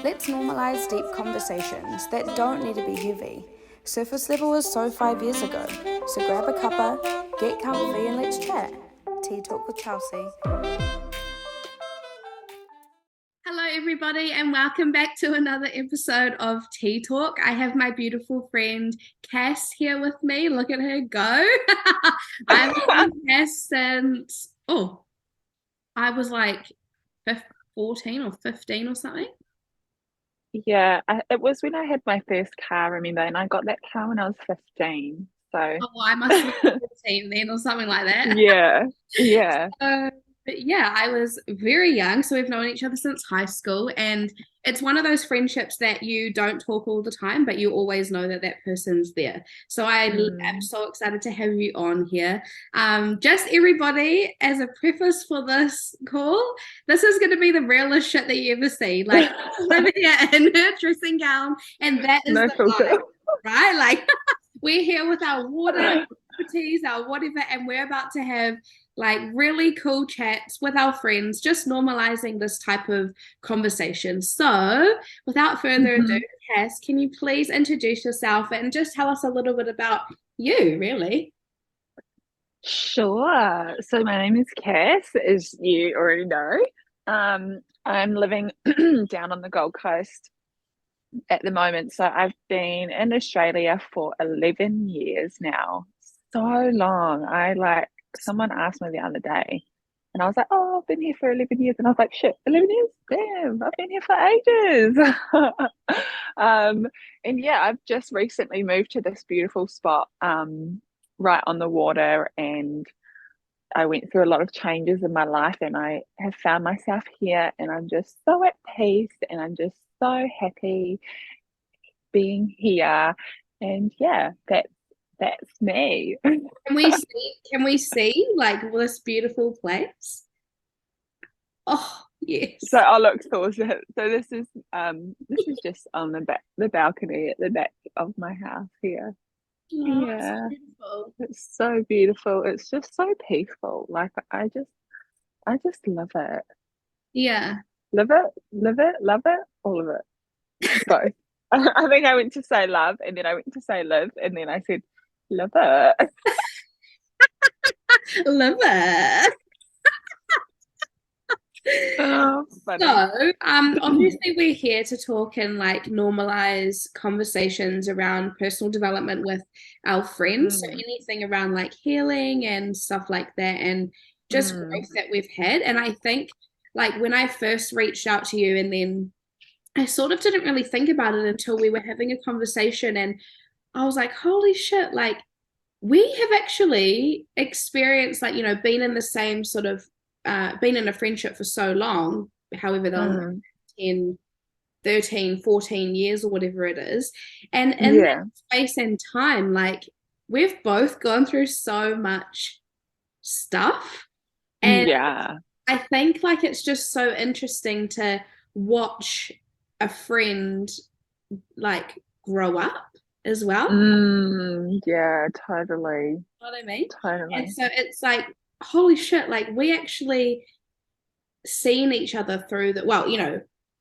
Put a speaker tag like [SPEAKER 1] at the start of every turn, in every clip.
[SPEAKER 1] Let's normalise deep conversations that don't need to be heavy. Surface level was so 5 years ago, so grab a cuppa, get comfy and let's chat. Tea Talk with Chelsea. Hello everybody and welcome back to another episode of Tea Talk. I have my beautiful friend Cass here with me. Look at her go. I've known Cass since, I was like 14 or 15 or something.
[SPEAKER 2] Yeah, it was when I had my first car, remember, and I got that car when I was 15. So,
[SPEAKER 1] I must have been 15 then or something like that.
[SPEAKER 2] yeah.
[SPEAKER 1] But yeah, I was very young, so we've known each other since high school, and it's one of those friendships that you don't talk all the time, but you always know that that person's there. So I am so excited to have you on here. Just everybody, as a preface for this call, this is going to be the realest shit that you ever see. Like, over here in her dressing gown, and that is
[SPEAKER 2] No
[SPEAKER 1] the
[SPEAKER 2] filter.
[SPEAKER 1] vibe, right? Like, we're here with our water, teas, our whatever, and we're about to have like really cool chats with our friends, just normalizing this type of conversation. So without further ado, Cass, can you please introduce yourself and just tell us a little bit about you, really?
[SPEAKER 2] Sure. So my name is Cass, as you already know. I'm living down on the Gold Coast at the moment. So I've been in Australia for 11 years now. So long. Someone asked me the other day, and I was like, oh, I've been here for 11 years. And I was like, shit, 11 years? Damn, I've been here for ages. And yeah, I've just recently moved to this beautiful spot right on the water. And I went through a lot of changes in my life, and I have found myself here, and I'm just so at peace, and I'm just so happy being here. And yeah, that's me.
[SPEAKER 1] Can we see like this beautiful place? Oh,
[SPEAKER 2] So
[SPEAKER 1] yes.
[SPEAKER 2] I'll look towards it. So this is just on the balcony at the back of my house here.
[SPEAKER 1] Oh, it's so
[SPEAKER 2] Yeah,
[SPEAKER 1] beautiful.
[SPEAKER 2] it's so beautiful. It's just so peaceful. Like I just love it.
[SPEAKER 1] Yeah.
[SPEAKER 2] Live it, love it, all of it. Both. I think I went to say love, and then I went to say live, and then I said love it.
[SPEAKER 1] Love it.
[SPEAKER 2] Oh, funny.
[SPEAKER 1] So, obviously we're here to talk and like normalize conversations around personal development with our friends. So
[SPEAKER 2] Mm,
[SPEAKER 1] anything around like healing and stuff like that and just
[SPEAKER 2] mm,
[SPEAKER 1] growth that we've had. And I think like when I first reached out to you and then I sort of didn't really think about it until we were having a conversation and I was like, holy shit, like we have actually experienced like, been in the same sort of been in a friendship for so long, however long, like
[SPEAKER 2] mm.
[SPEAKER 1] 10, 13, 14 years or whatever it is. And in that
[SPEAKER 2] Yeah,
[SPEAKER 1] space and time, like we've both gone through so much stuff. And
[SPEAKER 2] yeah.
[SPEAKER 1] I think like it's just so interesting to watch a friend like grow up as well.
[SPEAKER 2] Yeah, totally.
[SPEAKER 1] You know what I mean? And
[SPEAKER 2] Totally.
[SPEAKER 1] so it's like, holy shit, like we actually seen each other through the, well,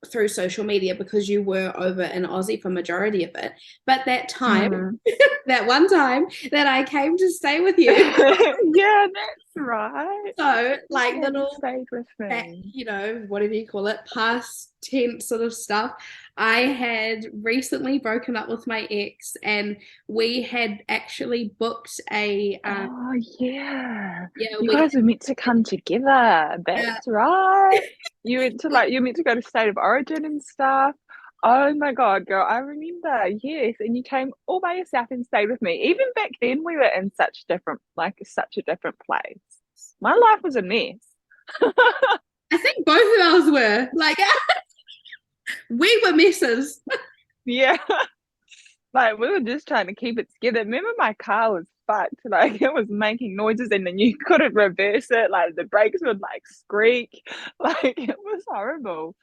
[SPEAKER 1] through social media because you were over in Aussie for majority of it. But that time,
[SPEAKER 2] Mm.
[SPEAKER 1] that one time that I came to stay with you,
[SPEAKER 2] Yeah, that's right.
[SPEAKER 1] so like
[SPEAKER 2] Yeah, you
[SPEAKER 1] little
[SPEAKER 2] stayed with
[SPEAKER 1] that,
[SPEAKER 2] me.
[SPEAKER 1] whatever you call it, past tense sort of stuff. I had recently broken up with my ex, and we had actually booked a
[SPEAKER 2] Oh, yeah.
[SPEAKER 1] yeah,
[SPEAKER 2] You
[SPEAKER 1] we
[SPEAKER 2] guys were meant to
[SPEAKER 1] had
[SPEAKER 2] come together.
[SPEAKER 1] yeah,
[SPEAKER 2] That's right. You were meant to go to State of Origin and stuff. Oh my God, girl, I remember. Yes, and you came all by yourself and stayed with me. Even back then, we were in such a different place. My life was a mess.
[SPEAKER 1] I think both of us were like we were messes.
[SPEAKER 2] Yeah. Like we were just trying to keep it together. Remember my car was fucked. Like it was making noises and then you couldn't reverse it. Like the brakes would like squeak. Like it was horrible.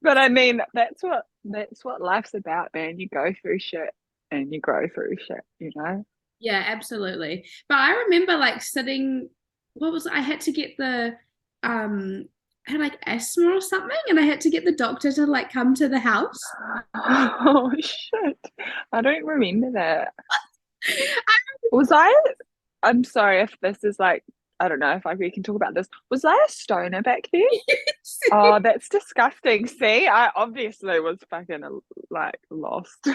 [SPEAKER 2] But I mean, that's what life's about, man. You go through shit and you grow through shit, you know?
[SPEAKER 1] Yeah, absolutely. But I remember like sitting, what was I had to get the um had like asthma or something, and I had to get the doctor to like come to the house.
[SPEAKER 2] Oh shit. I don't remember that.
[SPEAKER 1] I
[SPEAKER 2] Was I I'm sorry if this is like I don't know if we can talk about this. Was I a stoner back then? Oh, that's disgusting. See, I obviously was fucking like lost.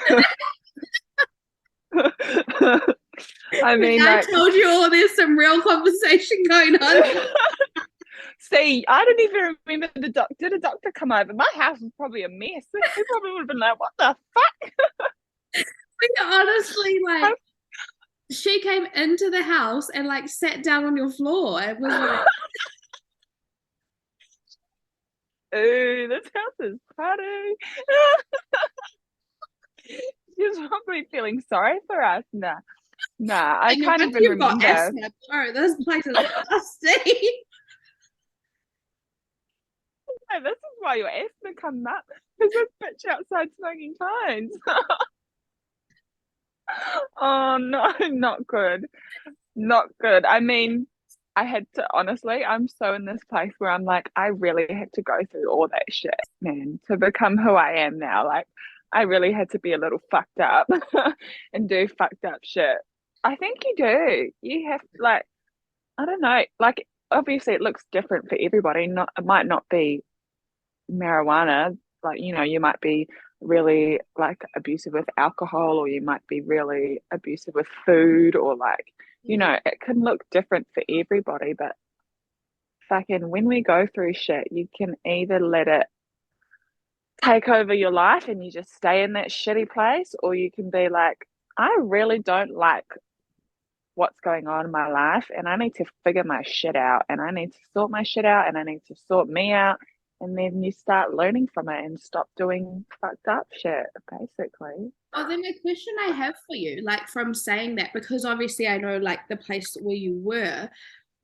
[SPEAKER 2] I
[SPEAKER 1] think
[SPEAKER 2] mean,
[SPEAKER 1] I
[SPEAKER 2] like,
[SPEAKER 1] told you all there's some real conversation going on.
[SPEAKER 2] see, I don't even remember the doctor. Did a doctor come over? My house was probably a mess. He probably would have been like, "What the fuck?"
[SPEAKER 1] Honestly, like she came into the house and like sat down on your floor. It was like,
[SPEAKER 2] Ooh, this house is funny. She's probably feeling sorry for us. Nah, nah, I
[SPEAKER 1] no
[SPEAKER 2] can't
[SPEAKER 1] wonder
[SPEAKER 2] even
[SPEAKER 1] you've got
[SPEAKER 2] remember.
[SPEAKER 1] asthma. Oh, this place is dusty.
[SPEAKER 2] Hey, this is why your asthma come up because this bitch outside smoking pines. Oh no, not good. Not good. I mean, I had to honestly, I'm so in this place where I'm like, I really had to go through all that shit, man, to become who I am now. Like, I really had to be a little fucked up and do fucked up shit. I think you do. You have like, I don't know, like obviously it looks different for everybody. Not it might not be marijuana, like you might be really like abusive with alcohol, or you might be really abusive with food, or like it can look different for everybody. But fucking when we go through shit, you can either let it take over your life and you just stay in that shitty place, or you can be like, I really don't like what's going on in my life and I need to figure my shit out, and I need to sort my shit out, and I need to sort me out. And then you start learning from it and stop doing fucked up shit, basically.
[SPEAKER 1] Oh, then a question I have for you, like from saying that, because obviously I know like the place where you were,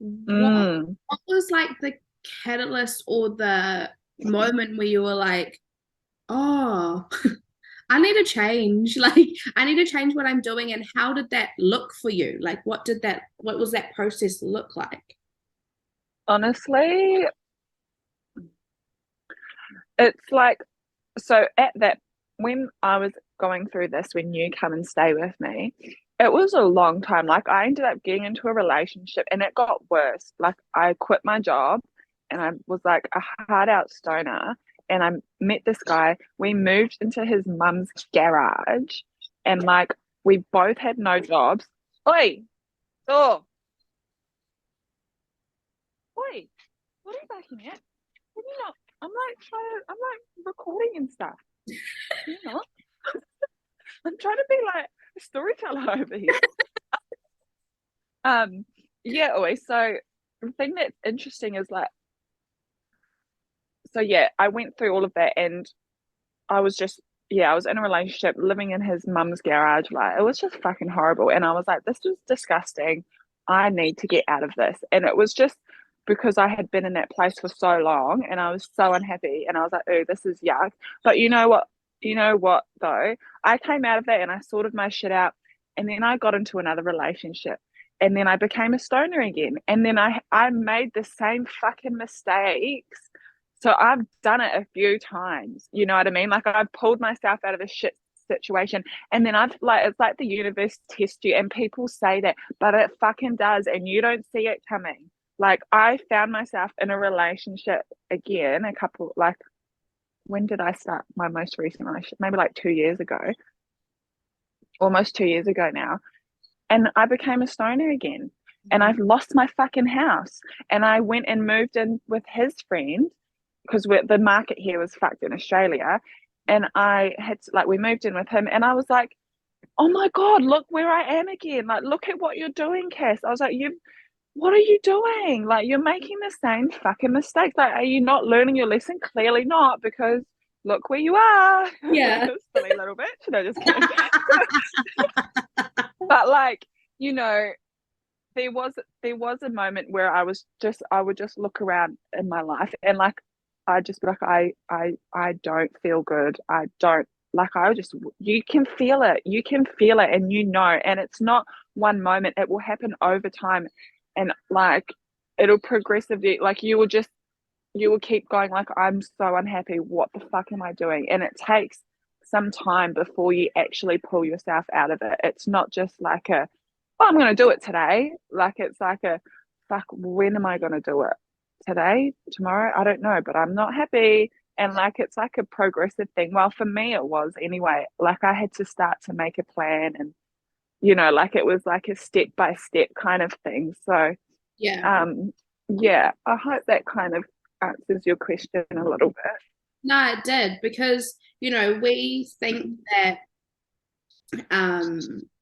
[SPEAKER 2] Mm.
[SPEAKER 1] what was like the catalyst or the moment where you were like, oh, I need to change. Like, I need to change what I'm doing. And how did that look for you? Like, what was that process look like?
[SPEAKER 2] Honestly, it's like, so at that, when I was going through this, when you come and stay with me, it was a long time. Like, I ended up getting into a relationship and it got worse. Like, I quit my job and I was like a hard out stoner. And I met this guy. We moved into his mum's garage and like we both had no jobs. Oi, oh, oi, what are you backing at? Can you not? I'm like recording and stuff. Can you not? I'm trying to be like a storyteller over here. Um, yeah, always. So the thing that's interesting is like, so yeah, I went through all of that and I was just, yeah, I was in a relationship living in his mum's garage. Like, it was just fucking horrible. And I was like, this is disgusting. I need to get out of this. And it was just because I had been in that place for so long and I was so unhappy. And I was like, oh, this is yuck. But you know what? You know what, though? I came out of that and I sorted my shit out. And then I got into another relationship. And then I became a stoner again. And then I made the same fucking mistakes, so I've done it a few times. You know what I mean? Like, I've pulled myself out of a shit situation and then I've like, it's like the universe tests you, and people say that, but it fucking does, and you don't see it coming. Like, I found myself in a relationship again, a couple, like, when did I start my most recent relationship? Maybe like 2 years ago, almost 2 years ago now. And I became a stoner again. And I've lost my fucking house. And I went and moved in with his friend because the market here was fucked in Australia. And I had to, like, we moved in with him, and I was like, oh my God, look where I am again. Like, look at what you're doing, Cass. I was like, what are you doing? Like, you're making the same fucking mistakes. Like, are you not learning your lesson? Clearly not, because look where you are.
[SPEAKER 1] Yeah.
[SPEAKER 2] Silly little bitch. No, just kidding. But like, you know, there was a moment where I would just look around in my life and like I just be like I don't feel good. I don't like I just you can feel it. You can feel it, and and it's not one moment. It will happen over time, and like it'll progressively, like, you will keep going like, I'm so unhappy, what the fuck am I doing? And it takes some time before you actually pull yourself out of it. It's not just like a, oh, I'm going to do it today. Like it's like a, fuck, when am I going to do it? Today, tomorrow, I don't know, but I'm not happy. And like it's like a progressive thing. Well, for me it was anyway. Like I had to start to make a plan, and like it was like a step by step kind of thing. So
[SPEAKER 1] Yeah.
[SPEAKER 2] um yeah, I hope that kind of answers your question a little bit.
[SPEAKER 1] No, it did because, we think that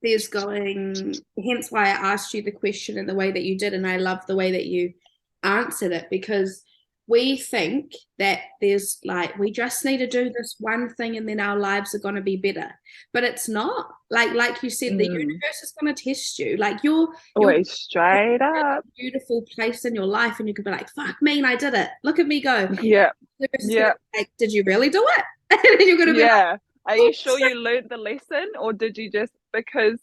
[SPEAKER 1] there's going, hence why I asked you the question in the way that you did. And I love the way that you answered it because we think that there's like, we just need to do this one thing and then our lives are going to be better. But it's not like you said, the
[SPEAKER 2] Mm,
[SPEAKER 1] universe is going to test you. Like you're
[SPEAKER 2] always straight up.
[SPEAKER 1] beautiful place in your life and you could be like, fuck me, and I did it. Look at me go.
[SPEAKER 2] Yeah,
[SPEAKER 1] The universe is going
[SPEAKER 2] yeah,
[SPEAKER 1] to be like, did you really do it? And then you're going to be like,
[SPEAKER 2] yeah. Are you
[SPEAKER 1] oops.
[SPEAKER 2] sure you learned the lesson, or did you just, because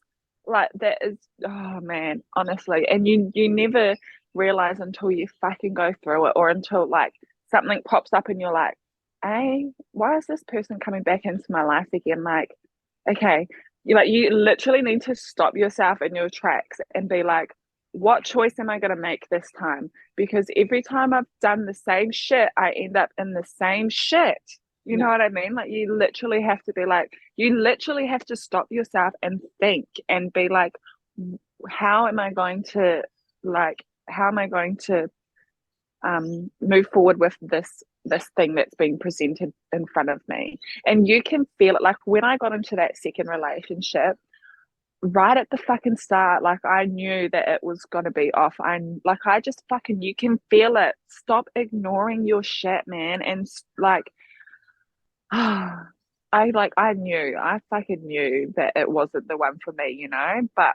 [SPEAKER 2] like that is, oh man, honestly, and you never realize until you fucking go through it, or until like something pops up and you're like, hey, why is this person coming back into my life again? Like, okay, you literally need to stop yourself in your tracks and be like, what choice am I going to make this time? Because every time I've done the same shit, I end up in the same shit. You know
[SPEAKER 1] Yeah.
[SPEAKER 2] what I mean? Like you literally have to be like, you literally have to stop yourself and think and be like, how am I going to how am I going to move forward with this thing that's being presented in front of me? And you can feel it. Like when I got into that second relationship, right at the fucking start, like I knew that it was gonna be off. I just fucking, you can feel it. Stop ignoring your shit, man. And like I fucking knew that it wasn't the one for me. But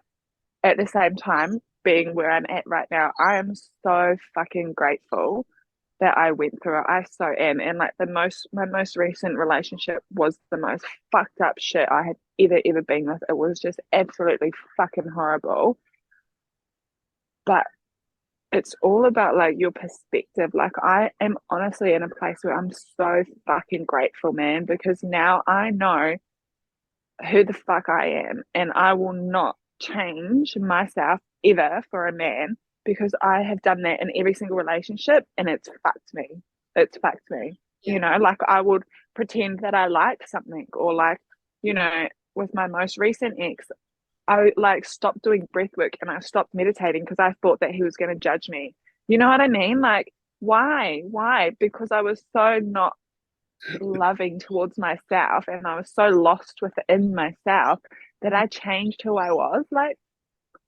[SPEAKER 2] at the same time, being where I'm at right now, I am so fucking grateful that I went through it. I so am. And like my most recent relationship was the most fucked up shit I had ever been with. It was just absolutely fucking horrible. But it's all about like your perspective. Like I am honestly in a place where I'm so fucking grateful, man, because now I know who the fuck I am, and I will not change myself ever for a man, because I have done that in every single relationship and it's fucked me. It's fucked me.
[SPEAKER 1] Yeah.
[SPEAKER 2] Like I would pretend that I like something, or like, with my most recent ex, I like stopped doing breath work and I stopped meditating because I thought that he was going to judge me. You know what I mean? Like, why? Why? Because I was so not loving towards myself and I was so lost within myself that I changed who I was. Like,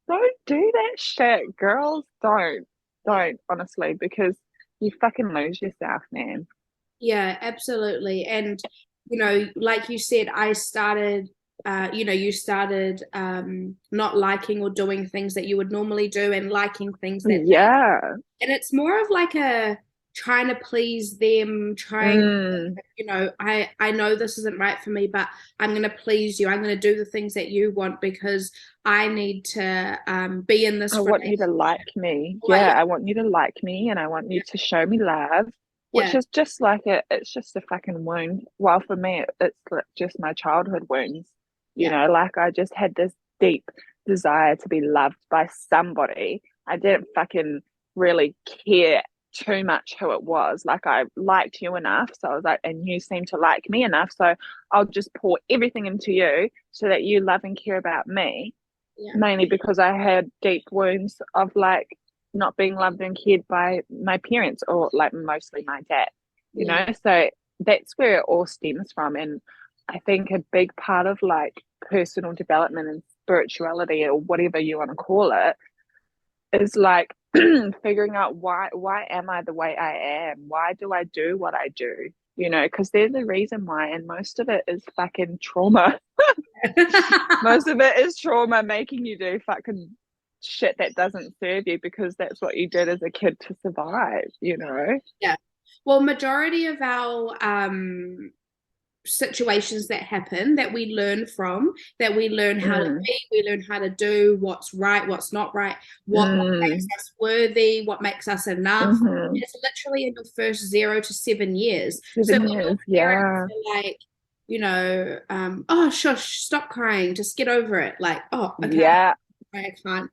[SPEAKER 2] don't do that shit, girls. Don't, honestly, because you fucking lose yourself, man.
[SPEAKER 1] Yeah, absolutely. And, like you said, I started, you started not liking or doing things that you would normally do and liking things that
[SPEAKER 2] Yeah.
[SPEAKER 1] and it's more of like a trying to please them, trying,
[SPEAKER 2] Mm.
[SPEAKER 1] I know this isn't right for me, but I'm going to please you. I'm going to do the things that you want because I need to be in
[SPEAKER 2] I
[SPEAKER 1] this
[SPEAKER 2] want you to
[SPEAKER 1] relationship.
[SPEAKER 2] like me.
[SPEAKER 1] Like,
[SPEAKER 2] Yeah, I want you to like me and I want you to show me love, which
[SPEAKER 1] yeah,
[SPEAKER 2] is just like it's just a fucking wound. Well, for me, it's like just my childhood wounds.
[SPEAKER 1] yeah,
[SPEAKER 2] Like I just had this deep desire to be loved by somebody. I didn't fucking really care too much who it was. Like I liked you enough. So I was like, and you seem to like me enough. So I'll just pour everything into you so that you love and care about me,
[SPEAKER 1] yeah,
[SPEAKER 2] mainly because I had deep wounds of like not being loved and cared by my parents, or like mostly my dad,
[SPEAKER 1] yeah,
[SPEAKER 2] So that's where it all stems from. And I think a big part of like personal development and spirituality, or whatever you want to call it, is like figuring out why am I the way I am? Why do I do what I do? Because there's a reason why, and most of it is fucking trauma. Most of it is trauma making you do fucking shit that doesn't serve you, because that's what you did as a kid to survive.
[SPEAKER 1] yeah. Well, majority of our situations that happen that we learn from, that we learn how to
[SPEAKER 2] Mm.
[SPEAKER 1] be, we learn how to do what's right, what's not right, what makes
[SPEAKER 2] Mm.
[SPEAKER 1] us worthy, what makes us enough.
[SPEAKER 2] Mm-hmm.
[SPEAKER 1] It's literally in your first 0 to 7 years. So
[SPEAKER 2] 7 years,
[SPEAKER 1] when your parents
[SPEAKER 2] yeah.
[SPEAKER 1] are like, oh shush, stop crying, just get over it. Like, oh, okay,
[SPEAKER 2] Yeah,
[SPEAKER 1] I can't,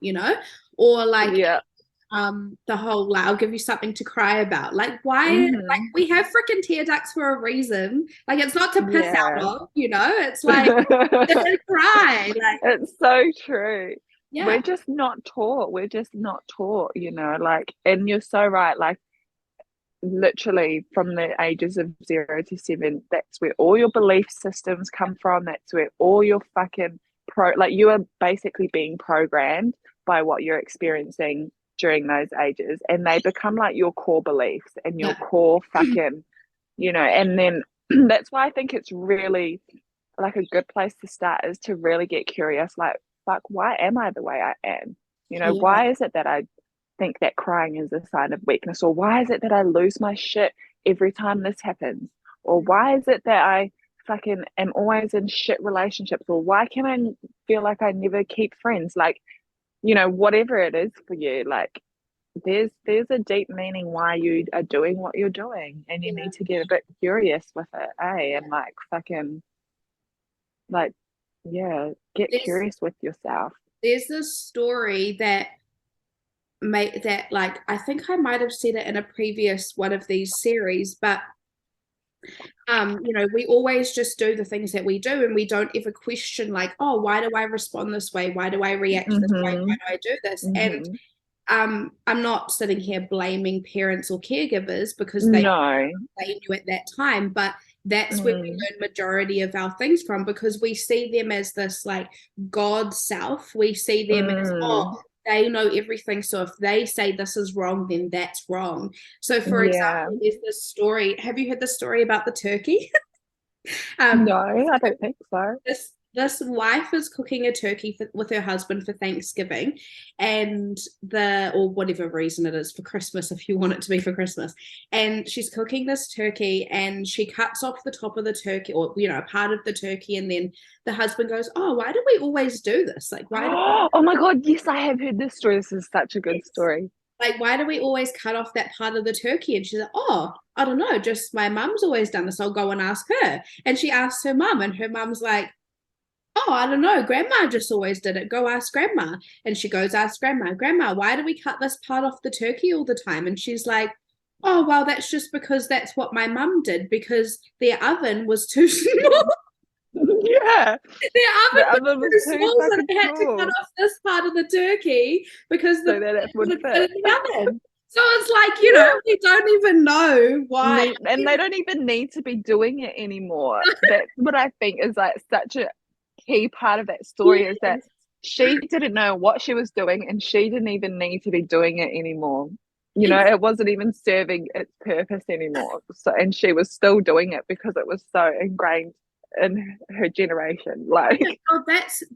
[SPEAKER 1] or like
[SPEAKER 2] yeah.
[SPEAKER 1] the whole like I'll give you something to cry about. Like why like
[SPEAKER 2] Mm-hmm.
[SPEAKER 1] we have freaking tear ducts for a reason. Like it's not to piss out
[SPEAKER 2] Yeah.
[SPEAKER 1] of, it's like to cry. Like
[SPEAKER 2] It's so true. We're
[SPEAKER 1] yeah,
[SPEAKER 2] just not taught. We're just not taught, like, and you're so right. Like, literally from the ages of 0 to 7, that's where all your belief systems come from. That's where all your fucking like, you are basically being programmed by what you're experiencing during those ages, and they become like your core beliefs and your
[SPEAKER 1] yeah,
[SPEAKER 2] core fucking, and then that's why I think it's really like a good place to start is to really get curious, like, fuck, why am I the way I am?
[SPEAKER 1] yeah,
[SPEAKER 2] Why is it that I think that crying is a sign of weakness? Or why is it that I lose my shit every time this happens? Or why is it that I fucking am always in shit relationships? Or why can I feel like I never keep friends? Like, whatever it is for you, like, there's a deep meaning why you are doing what you're doing, and you
[SPEAKER 1] yeah.
[SPEAKER 2] need to get a bit curious with it, and like fucking, like, yeah, get
[SPEAKER 1] There's
[SPEAKER 2] curious with yourself.
[SPEAKER 1] there's this story that made that like I think I might have said it in a previous one of these series, but we always just do the things that we do and we don't ever question like, oh, why do I respond this way? Why do I react this way? Why
[SPEAKER 2] Mm-hmm.
[SPEAKER 1] do I do this? And
[SPEAKER 2] Mm-hmm.
[SPEAKER 1] I'm not sitting here blaming parents or caregivers because they
[SPEAKER 2] No.
[SPEAKER 1] knew at that time, but that's where we
[SPEAKER 2] Mm.
[SPEAKER 1] learn majority of our things from because we see them as this like God self. We see them as, oh,
[SPEAKER 2] Mm.
[SPEAKER 1] they know everything. So if they say this is wrong, then that's wrong. So for
[SPEAKER 2] Yeah.
[SPEAKER 1] example, there's this story. Have you heard the story about the turkey?
[SPEAKER 2] No,
[SPEAKER 1] um,
[SPEAKER 2] I don't think so.
[SPEAKER 1] this wife is cooking a turkey with her husband for Thanksgiving, and or whatever reason it is for Christmas, if you want it to be for Christmas. And she's cooking this turkey, and she cuts off the top of the turkey, or part of the turkey, and then the husband goes, "Oh, why do we always do this? Like, why do
[SPEAKER 2] Oh my God, yes, I have heard this story. This is such a
[SPEAKER 1] we,
[SPEAKER 2] good story.
[SPEAKER 1] like why do we always cut off that part of the turkey?" And she's like, "Oh, I don't know, just my mum's always done this. I'll go and ask her." And she asks her mum, and her mum's like, "Oh, I don't know. Grandma just always did it. Go ask grandma." And she goes, ask grandma, "Grandma, why do we cut this part off the turkey all the time?" And she's like, "Oh, well, that's just because that's what my mum did because their oven was too small.
[SPEAKER 2] Yeah,
[SPEAKER 1] Their
[SPEAKER 2] the
[SPEAKER 1] oven was
[SPEAKER 2] oven was
[SPEAKER 1] too
[SPEAKER 2] too
[SPEAKER 1] small, so
[SPEAKER 2] fucking
[SPEAKER 1] they had to cut
[SPEAKER 2] small
[SPEAKER 1] off this part of the turkey because the
[SPEAKER 2] so that it would
[SPEAKER 1] wouldn't fit
[SPEAKER 2] fit.
[SPEAKER 1] in the oven." So it's like,
[SPEAKER 2] Yeah.
[SPEAKER 1] we don't even know why.
[SPEAKER 2] And they don't even need to be doing it anymore. That's what I think is like such a key part of that story, is that
[SPEAKER 1] Yes.
[SPEAKER 2] she didn't know what she was doing, and she didn't even need to be doing it anymore.
[SPEAKER 1] Exactly.
[SPEAKER 2] It wasn't even serving its purpose anymore. So, and she was still doing it because it was so ingrained in her generation.
[SPEAKER 1] Yeah,
[SPEAKER 2] Like,
[SPEAKER 1] well,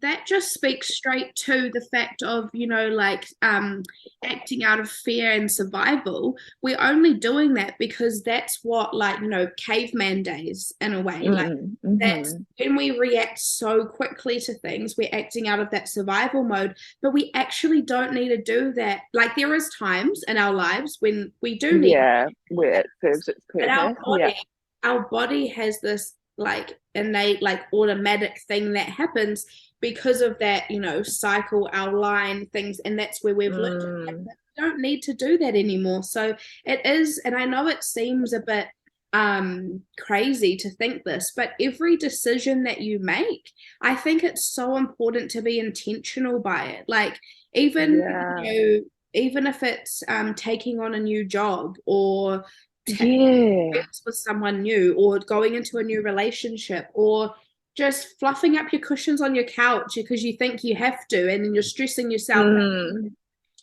[SPEAKER 1] that just speaks straight to the fact of, like acting out of fear and survival. We're only doing that because that's what, like, caveman days in a way. Like that's
[SPEAKER 2] mm-hmm.
[SPEAKER 1] when we react so quickly to things, we're acting out of that survival mode, but we actually don't need to do that. Like there is times in our lives when we do need
[SPEAKER 2] Yeah, where
[SPEAKER 1] that,
[SPEAKER 2] it serves its
[SPEAKER 1] but
[SPEAKER 2] purpose. Yeah.
[SPEAKER 1] our body has this like innate like automatic thing that happens because of that cycle, our line things, and that's where we've learned it.
[SPEAKER 2] Mm,
[SPEAKER 1] We don't need to do that anymore. So it is, and I know it seems a bit crazy to think this, but every decision that you make, I think it's so important to be intentional by it. Like even
[SPEAKER 2] yeah.
[SPEAKER 1] even if it's taking on a new job or
[SPEAKER 2] Yeah.
[SPEAKER 1] with someone new or going into a new relationship or just fluffing up your cushions on your couch because you think you have to, and then you're stressing yourself
[SPEAKER 2] Mm.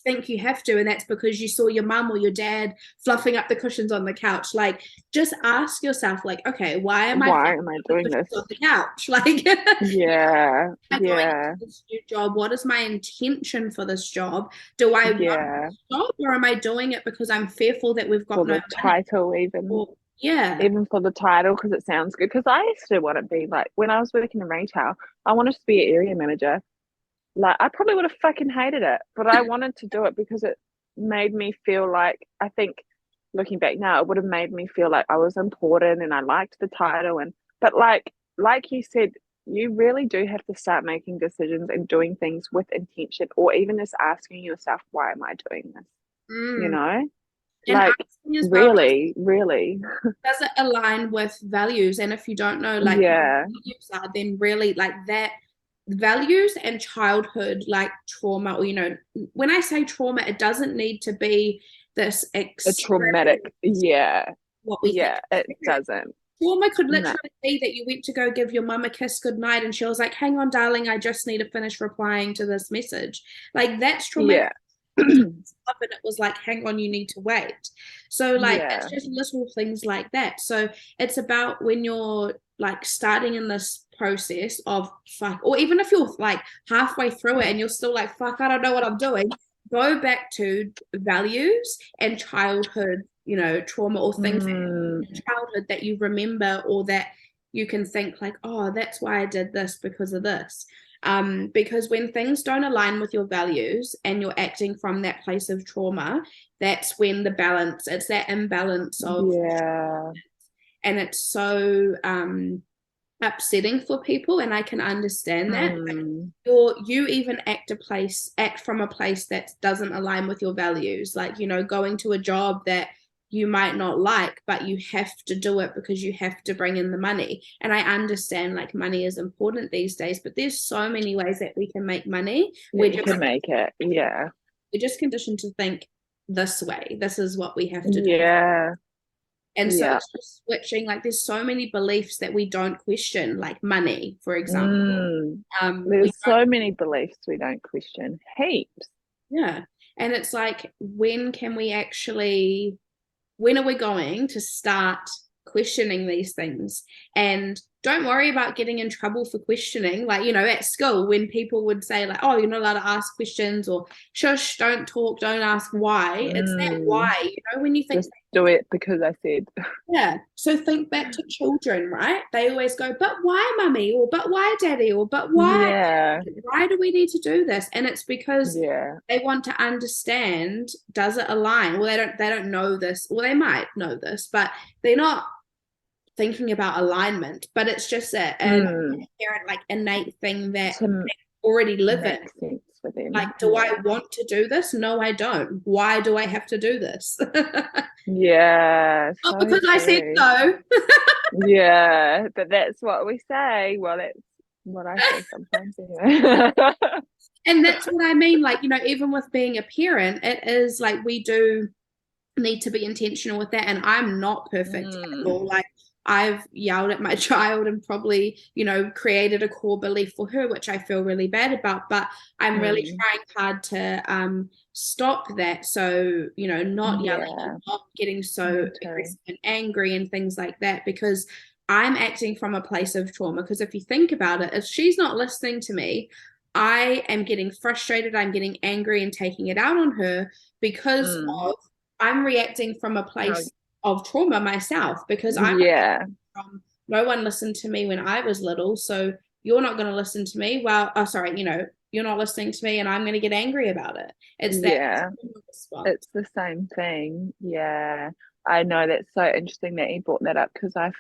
[SPEAKER 1] think you have to, and that's because you saw your mum or your dad fluffing up the cushions on the couch. Like just ask yourself, like, okay, why am I
[SPEAKER 2] Why
[SPEAKER 1] fluffing
[SPEAKER 2] am I
[SPEAKER 1] up the
[SPEAKER 2] doing
[SPEAKER 1] cushions
[SPEAKER 2] this?
[SPEAKER 1] on the couch? Like
[SPEAKER 2] Yeah.
[SPEAKER 1] am I going
[SPEAKER 2] Yeah.
[SPEAKER 1] into this new job? What is my intention for this job? Do I want
[SPEAKER 2] Yeah.
[SPEAKER 1] this job, or am I doing it because I'm fearful that we've
[SPEAKER 2] For
[SPEAKER 1] got no
[SPEAKER 2] the
[SPEAKER 1] money,
[SPEAKER 2] title, even.
[SPEAKER 1] or Yeah.
[SPEAKER 2] even for the title because it sounds good. Because I used to want to be like, when I was working in retail, I wanted to be an area manager. Like, I probably would have fucking hated it, but I wanted to do it because it made me feel like, I think looking back now, it would have made me feel like I was important and I liked the title. And, but like you said, you really do have to start making decisions and doing things with intention, or even just asking yourself, why am I doing this? You
[SPEAKER 1] Mm.
[SPEAKER 2] know,
[SPEAKER 1] And
[SPEAKER 2] like
[SPEAKER 1] asking as well,
[SPEAKER 2] really, really.
[SPEAKER 1] does it align with values? And if you don't know, like, what
[SPEAKER 2] Yeah,
[SPEAKER 1] values are, then really, like, that values and childhood, like, trauma, or, when I say trauma, it doesn't need to be this
[SPEAKER 2] a
[SPEAKER 1] extreme,
[SPEAKER 2] traumatic. Yeah,
[SPEAKER 1] what we think.
[SPEAKER 2] yeah, it doesn't.
[SPEAKER 1] Trauma could
[SPEAKER 2] No.
[SPEAKER 1] literally be that you went to go give your mum a kiss goodnight and she was like, hang on, darling, I just need to finish replying to this message. Like, that's traumatic.
[SPEAKER 2] Yeah.
[SPEAKER 1] And it was like, hang on, you need to wait. So, like, it's
[SPEAKER 2] Yeah.
[SPEAKER 1] just little things like that. So, it's about when you're like starting in this process of fuck, or even if you're like halfway through it and you're still like, fuck, I don't know what I'm doing, go back to values and childhood, trauma, or things
[SPEAKER 2] Mm,
[SPEAKER 1] in childhood that you remember, or that you can think like, oh, that's why I did this because of this. Because when things don't align with your values and you're acting from that place of trauma, that's when it's that imbalance of,
[SPEAKER 2] yeah.
[SPEAKER 1] and it's so upsetting for people, and I can understand that.
[SPEAKER 2] Mm,
[SPEAKER 1] You even act from a place that doesn't align with your values, like, going to a job that you might not like, but you have to do it because you have to bring in the money. And I understand, like, money is important these days, but there's so many ways that we can make money.
[SPEAKER 2] that you can make it. Yeah.
[SPEAKER 1] We're just conditioned to think this way, this is what we have to do.
[SPEAKER 2] Yeah.
[SPEAKER 1] And so
[SPEAKER 2] Yeah.
[SPEAKER 1] it's just switching, like, there's so many beliefs that we don't question, like money, for example.
[SPEAKER 2] Mm.
[SPEAKER 1] We
[SPEAKER 2] There's
[SPEAKER 1] don't,
[SPEAKER 2] so many beliefs we don't question. Heaps.
[SPEAKER 1] yeah. And it's like, when are we going to start questioning these things? And don't worry about getting in trouble for questioning. Like, at school, when people would say, like, oh, you're not allowed to ask questions, or shush, don't talk, don't ask why. It's that
[SPEAKER 2] Mm.
[SPEAKER 1] why, when you think,
[SPEAKER 2] Just do it because I said.
[SPEAKER 1] yeah. So think back to children, right? They always go, but why, mummy? Or but why, daddy? Or but why?
[SPEAKER 2] Yeah.
[SPEAKER 1] Why do we need to do this? And it's because
[SPEAKER 2] Yeah.
[SPEAKER 1] they want to understand, does it align? Well, they don't know this, or they might know this, but they're not thinking about alignment. But it's just an
[SPEAKER 2] Mm.
[SPEAKER 1] inherent, like, innate thing that
[SPEAKER 2] To
[SPEAKER 1] they already live in.
[SPEAKER 2] make sense for them.
[SPEAKER 1] Like, do I
[SPEAKER 2] Yeah.
[SPEAKER 1] want to do this? No, I don't. Why do I have to do this?
[SPEAKER 2] Yeah.
[SPEAKER 1] Not
[SPEAKER 2] So
[SPEAKER 1] because I said
[SPEAKER 2] true.
[SPEAKER 1] so.
[SPEAKER 2] Yeah, but that's what we say. Well, that's what I say sometimes anyway.
[SPEAKER 1] And that's what I mean. Like, even with being a parent, it is like, we do need to be intentional with that. And I'm not perfect at
[SPEAKER 2] Mm,
[SPEAKER 1] all. Like, I've yelled at my child and probably, created a core belief for her, which I feel really bad about. But I'm really
[SPEAKER 2] mm,
[SPEAKER 1] trying hard to stop that. So, not yelling
[SPEAKER 2] yeah,
[SPEAKER 1] and not getting so
[SPEAKER 2] me too.
[SPEAKER 1] aggressive and angry and things like that, because I'm acting from a place of trauma. Because if you think about it, if she's not listening to me, I am getting frustrated, I'm getting angry and taking it out on her because
[SPEAKER 2] Mm,
[SPEAKER 1] of I'm reacting from a
[SPEAKER 2] how,
[SPEAKER 1] place of trauma myself, because I'm
[SPEAKER 2] yeah,
[SPEAKER 1] from, no one listened to me when I was little, so you're not going to listen to me. Well, oh, sorry, you're not listening to me, and I'm going to get angry about it. It's that
[SPEAKER 2] yeah,
[SPEAKER 1] response.
[SPEAKER 2] it's the same thing. Yeah, I know that's so interesting that you brought that up because I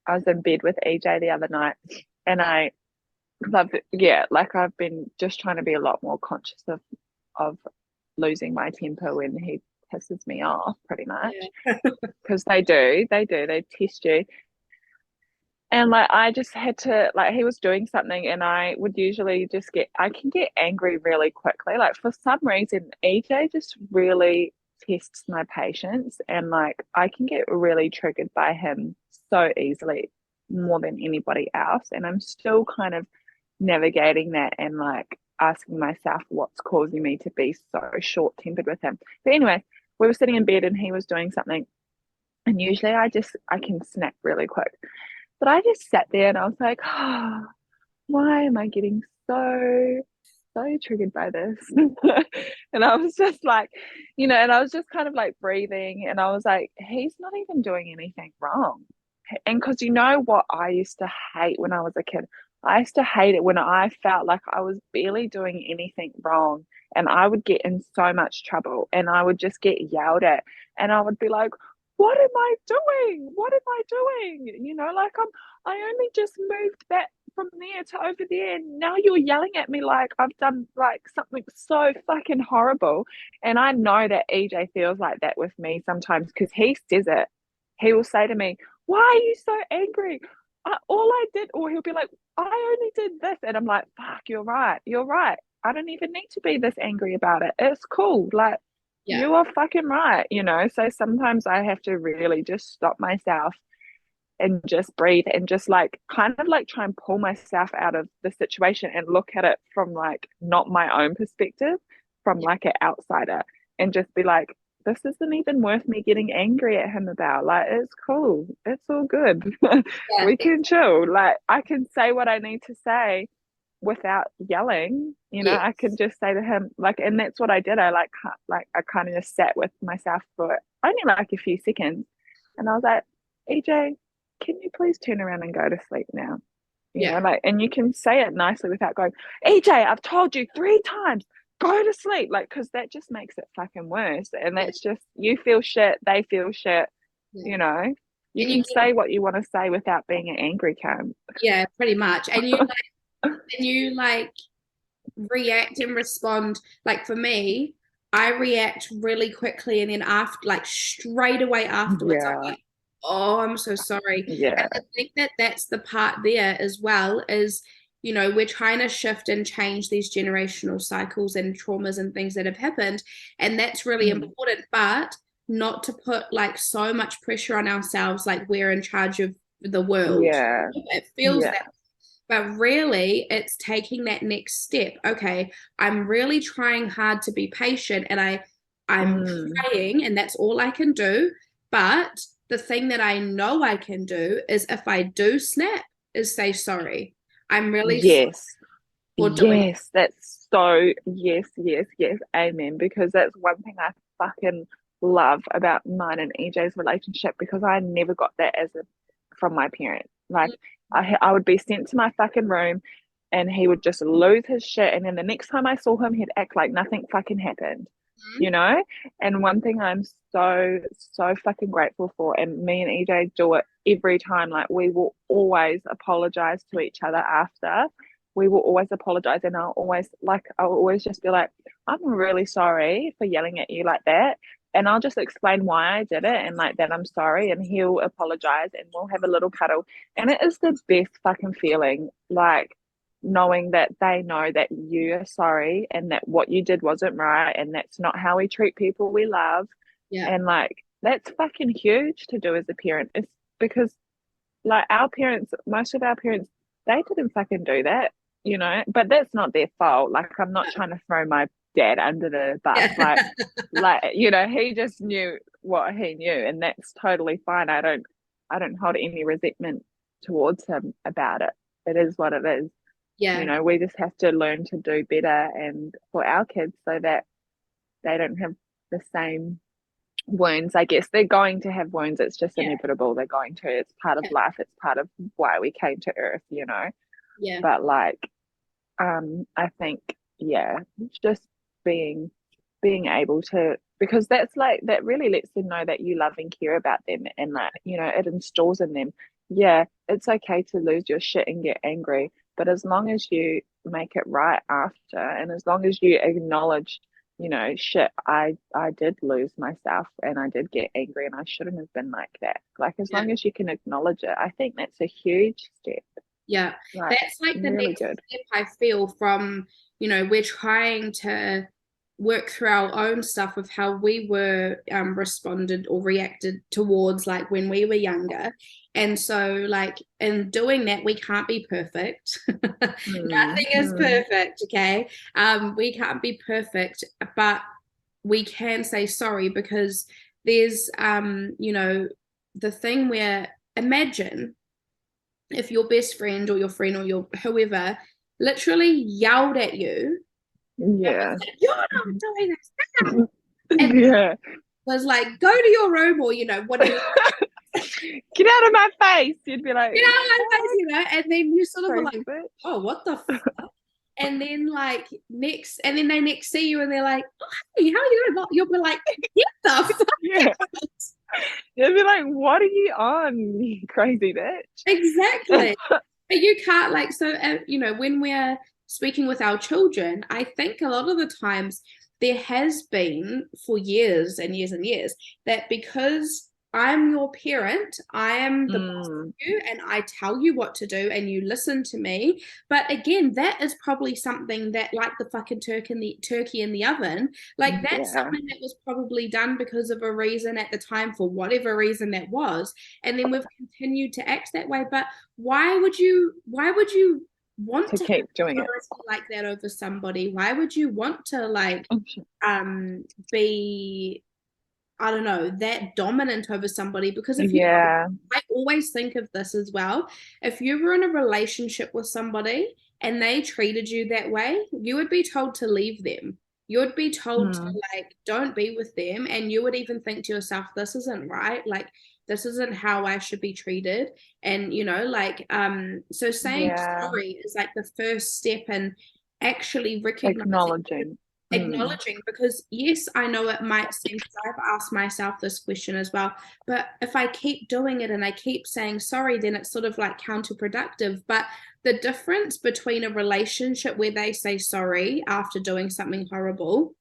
[SPEAKER 2] was in bed with EJ the other night and I love it. Yeah, like I've been just trying to be a lot more conscious of losing my temper when he pisses me off, pretty much.
[SPEAKER 1] Yeah.
[SPEAKER 2] Because they test you. And like I just had to, like, he was doing something and I would usually I can get angry really quickly. Like for some reason, EJ just really tests my patience and like I can get really triggered by him so easily, more than anybody else. And I'm still kind of navigating that and like asking myself what's causing me to be so short tempered with him. But anyway, we were sitting in bed and he was doing something. And usually I can snap really quick. But I just sat there and I was like, oh, why am I getting so triggered by this? And I was just like, and I was just kind of like breathing, and I was like, he's not even doing anything wrong. And because you know what I used to hate when I was a kid? I used to hate it when I felt like I was barely doing anything wrong, and I would get in so much trouble, and I would just get yelled at, and I would be like, what am I doing? What am I doing? Like I only just moved that from there to over there, and now you're yelling at me like I've done like something so fucking horrible. And I know that EJ feels like that with me sometimes, because he says it. He will say to me, why are you so angry? All I did, or he'll be like, I only did this. And I'm like, fuck, you're right. You're right. I don't even need to be this angry about it. It's cool. Like,
[SPEAKER 1] Yeah.
[SPEAKER 2] you are fucking right. So sometimes I have to really just stop myself and just breathe, and just like kind of like try and pull myself out of the situation and look at it from like not my own perspective, from
[SPEAKER 1] Yeah.
[SPEAKER 2] like an outsider, and just be like, this isn't even worth me getting angry at him about. Like, it's cool, it's all good.
[SPEAKER 1] Yeah.
[SPEAKER 2] We can chill. Like, I can say what I need to say without yelling.
[SPEAKER 1] Yeah.
[SPEAKER 2] I could just say to him, like, and that's what I did. I kind of just sat with myself for only like a few seconds, and I was like, EJ, can you please turn around and go to sleep now?
[SPEAKER 1] Yeah.
[SPEAKER 2] Like, and you can say it nicely without going, EJ, I've told you 3 times, go to sleep. Like, because that just makes it fucking worse. And
[SPEAKER 1] Yeah.
[SPEAKER 2] that's just, you feel shit, they feel shit,
[SPEAKER 1] Yeah.
[SPEAKER 2] you know. You
[SPEAKER 1] And you
[SPEAKER 2] can say what you want to say without being an angry cunt.
[SPEAKER 1] yeah, pretty much. And you react and respond. Like for me, I react really quickly, and then after, like straight away afterwards, I'm
[SPEAKER 2] Yeah,
[SPEAKER 1] like, oh, I'm so sorry. And
[SPEAKER 2] yeah,
[SPEAKER 1] I think that that's the part there as well, is we're trying to shift and change these generational cycles and traumas and things that have happened, and that's really
[SPEAKER 2] mm,
[SPEAKER 1] important, but not to put like so much pressure on ourselves like we're in charge of the world.
[SPEAKER 2] yeah,
[SPEAKER 1] It feels
[SPEAKER 2] yeah,
[SPEAKER 1] that, but really, it's taking that next step. Okay, I'm really trying hard to be patient, and I'm
[SPEAKER 2] mm,
[SPEAKER 1] trying, and that's all I can do. But the thing that I know I can do is, if I do snap, is say sorry. I'm really sorry
[SPEAKER 2] yes.
[SPEAKER 1] for doing it.
[SPEAKER 2] Yes, that's so, yes, yes, yes, amen. Because that's one thing I fucking love about mine and EJ's relationship, because I never got that from my parents. Like, I would be sent to my fucking room, and he would just lose his shit, and then the next time I saw him, he'd act like nothing fucking happened, you
[SPEAKER 1] Mhm.
[SPEAKER 2] know? And one thing I'm so, so fucking grateful for, and me and EJ do it every time, like, we will always apologize to each other after. We will always apologize, and I'll always just be like, I'm really sorry for yelling at you like that. And I'll just explain why I did it, and like that I'm sorry, and he'll apologize, and we'll have a little cuddle. And it is the best fucking feeling, like knowing that they know that you are sorry, and that what you did wasn't right, and that's not how we treat people we love.
[SPEAKER 1] Yeah,
[SPEAKER 2] And like, that's fucking huge to do as a parent. It's because like our parents, most of our parents, they didn't fucking do that. But that's not their fault. Like, I'm not trying to throw my dad under the bus.
[SPEAKER 1] yeah,
[SPEAKER 2] Like, he just knew what he knew, and that's totally fine. I don't hold any resentment towards him about it. It is what it is.
[SPEAKER 1] yeah,
[SPEAKER 2] We just have to learn to do better, and for our kids, so that they don't have the same wounds. I guess they're going to have wounds. It's just
[SPEAKER 1] yeah,
[SPEAKER 2] inevitable. They're going to. It's part of
[SPEAKER 1] yeah,
[SPEAKER 2] life. It's part of why we came to Earth.
[SPEAKER 1] yeah,
[SPEAKER 2] But like, I think, yeah, just being able to, because that's like, that really lets them know that you love and care about them, and like, it installs in them, yeah, it's okay to lose your shit and get angry, but as long as you make it right after, and as long as you acknowledge, shit, I did lose myself, and I did get angry, and I shouldn't have been like that. Like, as
[SPEAKER 1] yeah.
[SPEAKER 2] long as you can acknowledge it, I think that's a huge step.
[SPEAKER 1] Yeah,
[SPEAKER 2] Like,
[SPEAKER 1] that's like the
[SPEAKER 2] really
[SPEAKER 1] next
[SPEAKER 2] good.
[SPEAKER 1] step I feel from, we're trying to work through our own stuff of how we were responded or reacted towards like when we were younger. And so, like, in doing that, we can't be perfect. Nothing is
[SPEAKER 2] Mm-hmm.
[SPEAKER 1] perfect, okay? We can't be perfect, but we can say sorry, because there's, the thing where, imagine if your best friend or your friend or your whoever literally yelled at you
[SPEAKER 2] Yeah.
[SPEAKER 1] Like, you're not doing this. And
[SPEAKER 2] Yeah.
[SPEAKER 1] was like, go to your room, or whatever.
[SPEAKER 2] Get out of my face. You'd be like,
[SPEAKER 1] Get out of my face,
[SPEAKER 2] what?
[SPEAKER 1] and then you sort of were
[SPEAKER 2] Crazy
[SPEAKER 1] like,
[SPEAKER 2] bitch.
[SPEAKER 1] oh, what the fuck? And then like next, and then they next see you and they're like, oh, hey, how are you doing? You'll be like, get the fuck
[SPEAKER 2] Yeah.
[SPEAKER 1] out.
[SPEAKER 2] You'd be like, what are you on, you crazy bitch?
[SPEAKER 1] Exactly. But you can't like, so when we're speaking with our children, I think a lot of the times there has been for years and years and years that because I'm your parent, I am the boss of
[SPEAKER 2] Mm,
[SPEAKER 1] you and I tell you what to do and you listen to me. But again, that is probably something that, like the fucking turkey in the oven, like that's
[SPEAKER 2] yeah.
[SPEAKER 1] something that was probably done because of a reason at the time, for whatever reason that was. And then we've continued to act that way. But why would you want
[SPEAKER 2] To
[SPEAKER 1] to have
[SPEAKER 2] keep doing it.
[SPEAKER 1] authority like that over somebody? Why would you want to like be, I don't know, that dominant over somebody? Because if you,
[SPEAKER 2] Yeah.
[SPEAKER 1] I always think of this as well. If you were in a relationship with somebody and they treated you that way, you would be told to leave them. You would be told to
[SPEAKER 2] Mm,
[SPEAKER 1] like, don't be with them. And you would even think to yourself, this isn't right. Like, this isn't how I should be treated. And, so saying
[SPEAKER 2] yeah.
[SPEAKER 1] sorry is like the first step in actually recognizing,
[SPEAKER 2] Acknowledging. Mm,
[SPEAKER 1] acknowledging, because yes, I know it might seem, because I've asked myself this question as well, but if I keep doing it and I keep saying sorry, then it's sort of like counterproductive. But the difference between a relationship where they say sorry after doing something horrible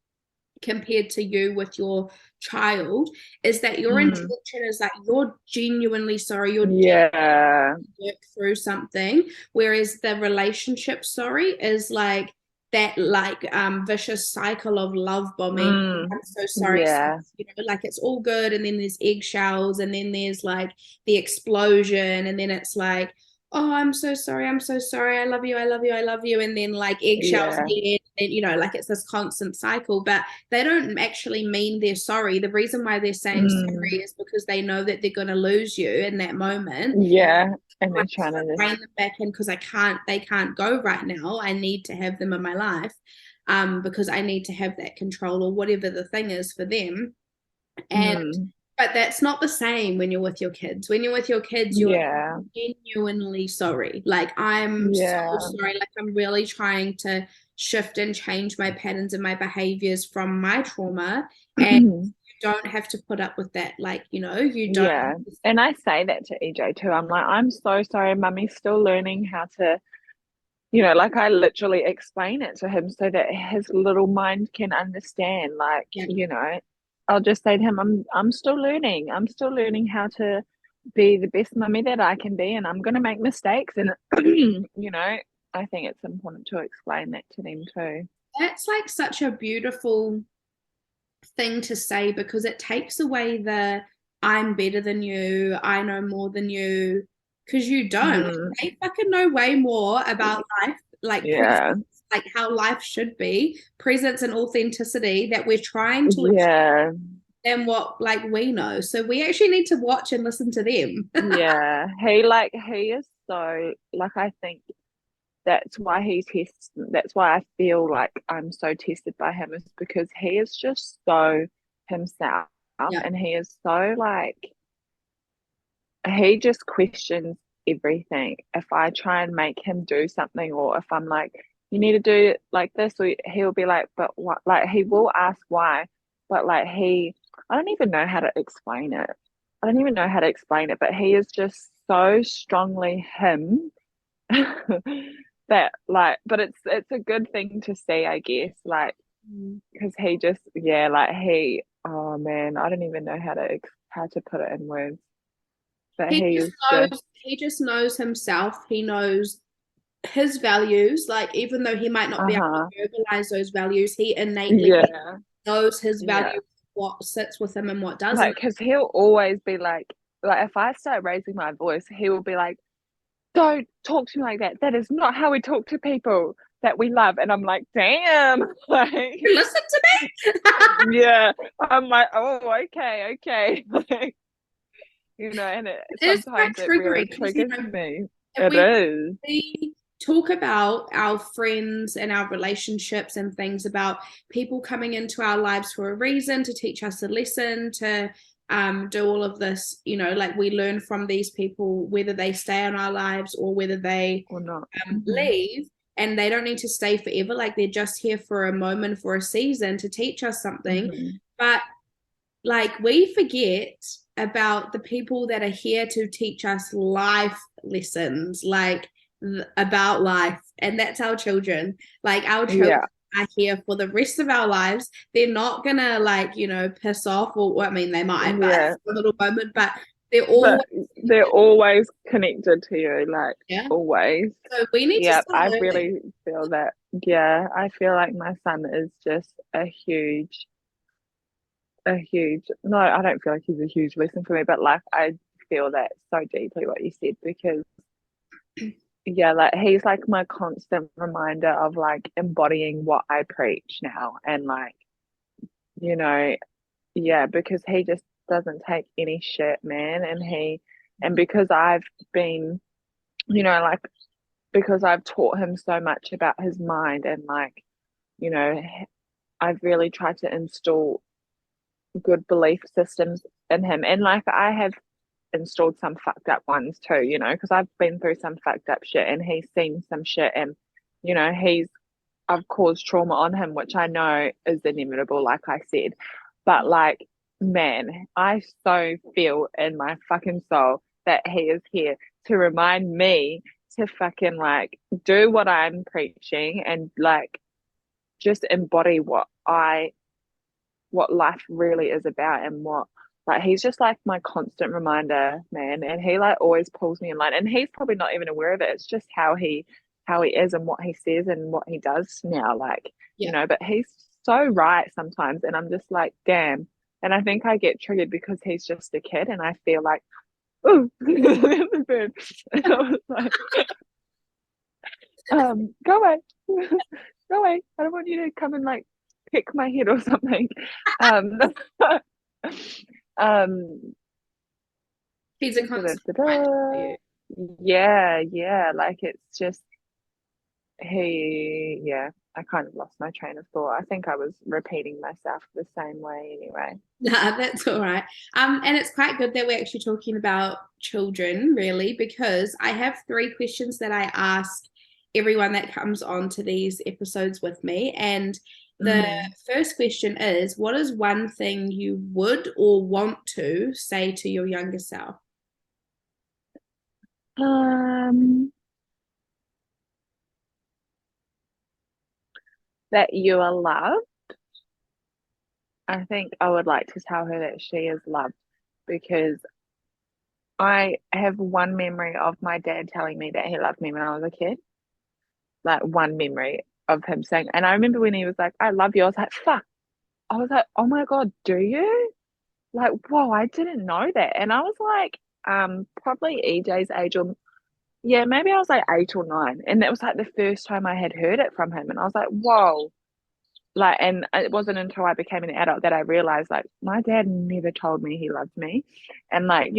[SPEAKER 1] compared to you with your child is that your
[SPEAKER 2] mm,
[SPEAKER 1] intention is like you're genuinely sorry, you're
[SPEAKER 2] yeah.
[SPEAKER 1] work through something, whereas the relationship sorry is like that like vicious cycle of love bombing.
[SPEAKER 2] Mm,
[SPEAKER 1] I'm so sorry,
[SPEAKER 2] yeah.
[SPEAKER 1] like it's all good, and then there's eggshells, and then there's like the explosion, and then it's like, oh, I'm so sorry, I love you, I love you, I love you, and then like eggshells
[SPEAKER 2] Yeah.
[SPEAKER 1] again, and like it's this constant cycle. But they don't actually mean they're sorry. The reason why they're saying
[SPEAKER 2] Mm,
[SPEAKER 1] sorry is because they know that they're going to lose you in that moment.
[SPEAKER 2] yeah. And
[SPEAKER 1] I
[SPEAKER 2] they're trying
[SPEAKER 1] just
[SPEAKER 2] to just,
[SPEAKER 1] rein them back in because they can't go right now. I need to have them in my life, because I need to have that control or whatever the thing is for them. And
[SPEAKER 2] mm,
[SPEAKER 1] but that's not the same when you're with your kids. When you're with your kids, you're
[SPEAKER 2] yeah.
[SPEAKER 1] genuinely sorry. Like, I'm so
[SPEAKER 2] Yeah.
[SPEAKER 1] sorry. Like, I'm really trying to shift and change my patterns and my behaviors from my trauma. And you don't have to put up with that. Like, you don't.
[SPEAKER 2] Yeah. And I say that to EJ too. I'm like, I'm so sorry, mummy's still learning how to, like I literally explain it to him so that his little mind can understand. Like,
[SPEAKER 1] Yeah.
[SPEAKER 2] I'll just say to him, I'm still learning. I'm still learning how to be the best mummy that I can be, and I'm gonna make mistakes. And I think it's important to explain that to them too.
[SPEAKER 1] That's like such a beautiful thing to say, because it takes away the I'm better than you, I know more than you, because you don't.
[SPEAKER 2] Mm,
[SPEAKER 1] They fucking know way more about life, like presence,
[SPEAKER 2] yeah.
[SPEAKER 1] like how life should be, presence and authenticity that we're trying to
[SPEAKER 2] Yeah.
[SPEAKER 1] than what like we know. So we actually need to watch and listen to them.
[SPEAKER 2] Yeah. He is so like I think that's why I feel like I'm so tested by him, is because he is just so himself,
[SPEAKER 1] Yeah.
[SPEAKER 2] and he is so like he just questions everything. If I try and make him do something, or if I'm like, you need to do it like this, or he'll be like, but what? Like he will ask why, but like I don't even know how to explain it. I don't even know how to explain it, but he is just so strongly him that like, but it's a good thing to see, I guess, like because he just like oh man, I don't even know how to put it in words, but
[SPEAKER 1] He
[SPEAKER 2] he
[SPEAKER 1] just
[SPEAKER 2] is just
[SPEAKER 1] knows himself. He knows his values. Like, even though he might not be able
[SPEAKER 2] uh-huh,
[SPEAKER 1] to verbalize those values, he innately
[SPEAKER 2] yeah,
[SPEAKER 1] knows his
[SPEAKER 2] yeah,
[SPEAKER 1] values, what sits with him and what doesn't.
[SPEAKER 2] like because he'll always be like if I start raising my voice, he will be like, don't talk to me like that. That is not how we talk to people that we love. And I'm like, damn, like
[SPEAKER 1] Listen to me.
[SPEAKER 2] yeah, I'm like, oh, okay, like, and
[SPEAKER 1] It is quite
[SPEAKER 2] sometimes it really
[SPEAKER 1] triggering because
[SPEAKER 2] triggers me.
[SPEAKER 1] if
[SPEAKER 2] It
[SPEAKER 1] we
[SPEAKER 2] is.
[SPEAKER 1] be talk about our friends and our relationships and things about people coming into our lives for a reason, to teach us a lesson, to do all of this, like we learn from these people, whether they stay in our lives or whether they
[SPEAKER 2] or not.
[SPEAKER 1] leave. And they don't need to stay forever. Like they're just here for a moment, for a season, to teach us something. But like we forget about the people that are here to teach us life lessons, like about life. And that's our children. Like our children are here for the rest of our lives. They're not gonna piss off, or I mean they might, but for a little moment, but
[SPEAKER 2] they're always connected to you, like always.
[SPEAKER 1] So we need to start
[SPEAKER 2] I
[SPEAKER 1] learning.
[SPEAKER 2] really feel that. Yeah, I feel like my son is just no, I don't feel like he's a huge lesson for me, but like I feel that so deeply what you said, because like he's like my constant reminder of like embodying what I preach now, and like, because he just doesn't take any shit, man. And because I've been, like, because I've taught him so much about his mind, and like, you know, I've really tried to install good belief systems in him. And like I have installed some fucked up ones too, because I've been through some fucked up shit, and he's seen some shit, and I've caused trauma on him, which I know is inevitable, like I said. But like, man, I so feel in my fucking soul that he is here to remind me to fucking like do what I'm preaching, and like just embody what life really is about, and what, like, he's just like my constant reminder, man. And he like always pulls me in line, and he's probably not even aware of it. It's just how he is and what he says and what he does now, like, but he's so right sometimes, and I'm just like, damn. And I think I get triggered because he's just a kid, and I feel like, oh, the bird. And I was like, go away. Go away. I don't want you to come and like pick my head or something. um
[SPEAKER 1] He's a constant
[SPEAKER 2] yeah, like it's just I kind of lost my train of thought. I think I was repeating myself the same way anyway.
[SPEAKER 1] Nah, that's all right. And it's quite good that we're actually talking about children, really, because I have 3 questions that I ask everyone that comes on to these episodes with me. And the first question is, what is one thing you would or want to say to your younger self?
[SPEAKER 2] That you are loved. I think I would like to tell her that she is loved, because I have one memory of my dad telling me that he loved me when I was a kid. Like one memory of him saying, and I remember when he was like, I love you, I was like, fuck. I was like, oh my God, do you? Like, whoa, I didn't know that. And I was like, probably EJ's age, or yeah, maybe I was like 8 or 9. And that was like the first time I had heard it from him. And I was like, whoa. Like, and it wasn't until I became an adult that I realized, like, my dad never told me he loved me. And like,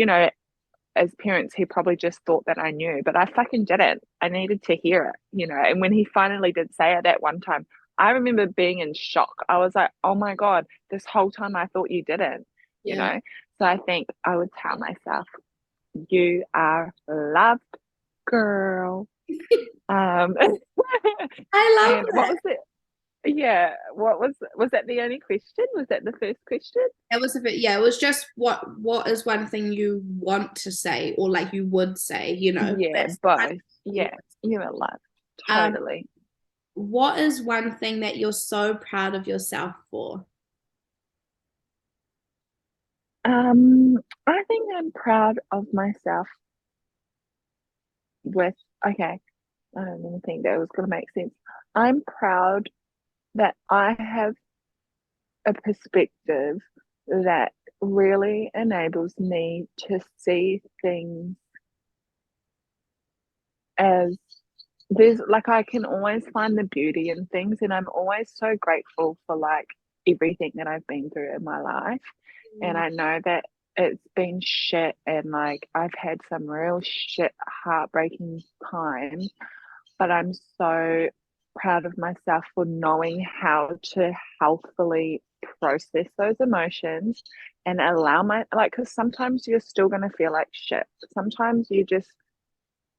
[SPEAKER 2] as parents, he probably just thought that I knew, but I fucking didn't. I needed to hear it. And when he finally did say it that one time, I remember being in shock. I was like, oh my God, this whole time I thought you didn't, So I think I would tell myself, you are loved, girl.
[SPEAKER 1] I love
[SPEAKER 2] and
[SPEAKER 1] that.
[SPEAKER 2] what was it? Yeah, was that the only question? Was that the first question?
[SPEAKER 1] It was a bit, yeah, it was just what is one thing you want to say, or like you would say,
[SPEAKER 2] Yeah, both. Yeah, you are loved. Totally.
[SPEAKER 1] What is one thing that you're so proud of yourself for?
[SPEAKER 2] I think I'm proud of myself with, okay, I don't even think that was going to make sense. I'm proud that I have a perspective that really enables me to see things as, there's like, I can always find the beauty in things, and I'm always so grateful for like everything that I've been through in my life. And I know that it's been shit, and like I've had some real shit, heartbreaking times, but I'm so proud of myself for knowing how to healthfully process those emotions and allow my, like, because sometimes you're still going to feel like shit. Sometimes you just,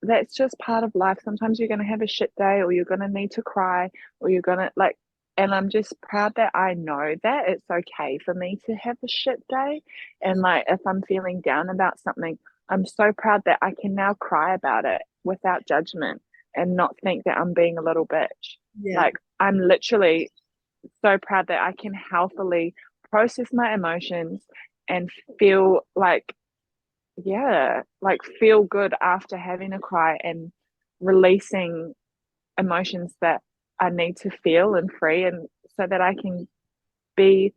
[SPEAKER 2] that's just part of life. Sometimes you're going to have a shit day, or you're going to need to cry, or you're going to like, and I'm just proud that I know that it's okay for me to have a shit day. And like, if I'm feeling down about something, I'm so proud that I can now cry about it without judgment and not think that I'm being a little bitch.
[SPEAKER 1] Yeah.
[SPEAKER 2] Like, I'm literally so proud that I can healthily process my emotions and feel like, yeah, like feel good after having a cry and releasing emotions that I need to feel and free, and so that I can be,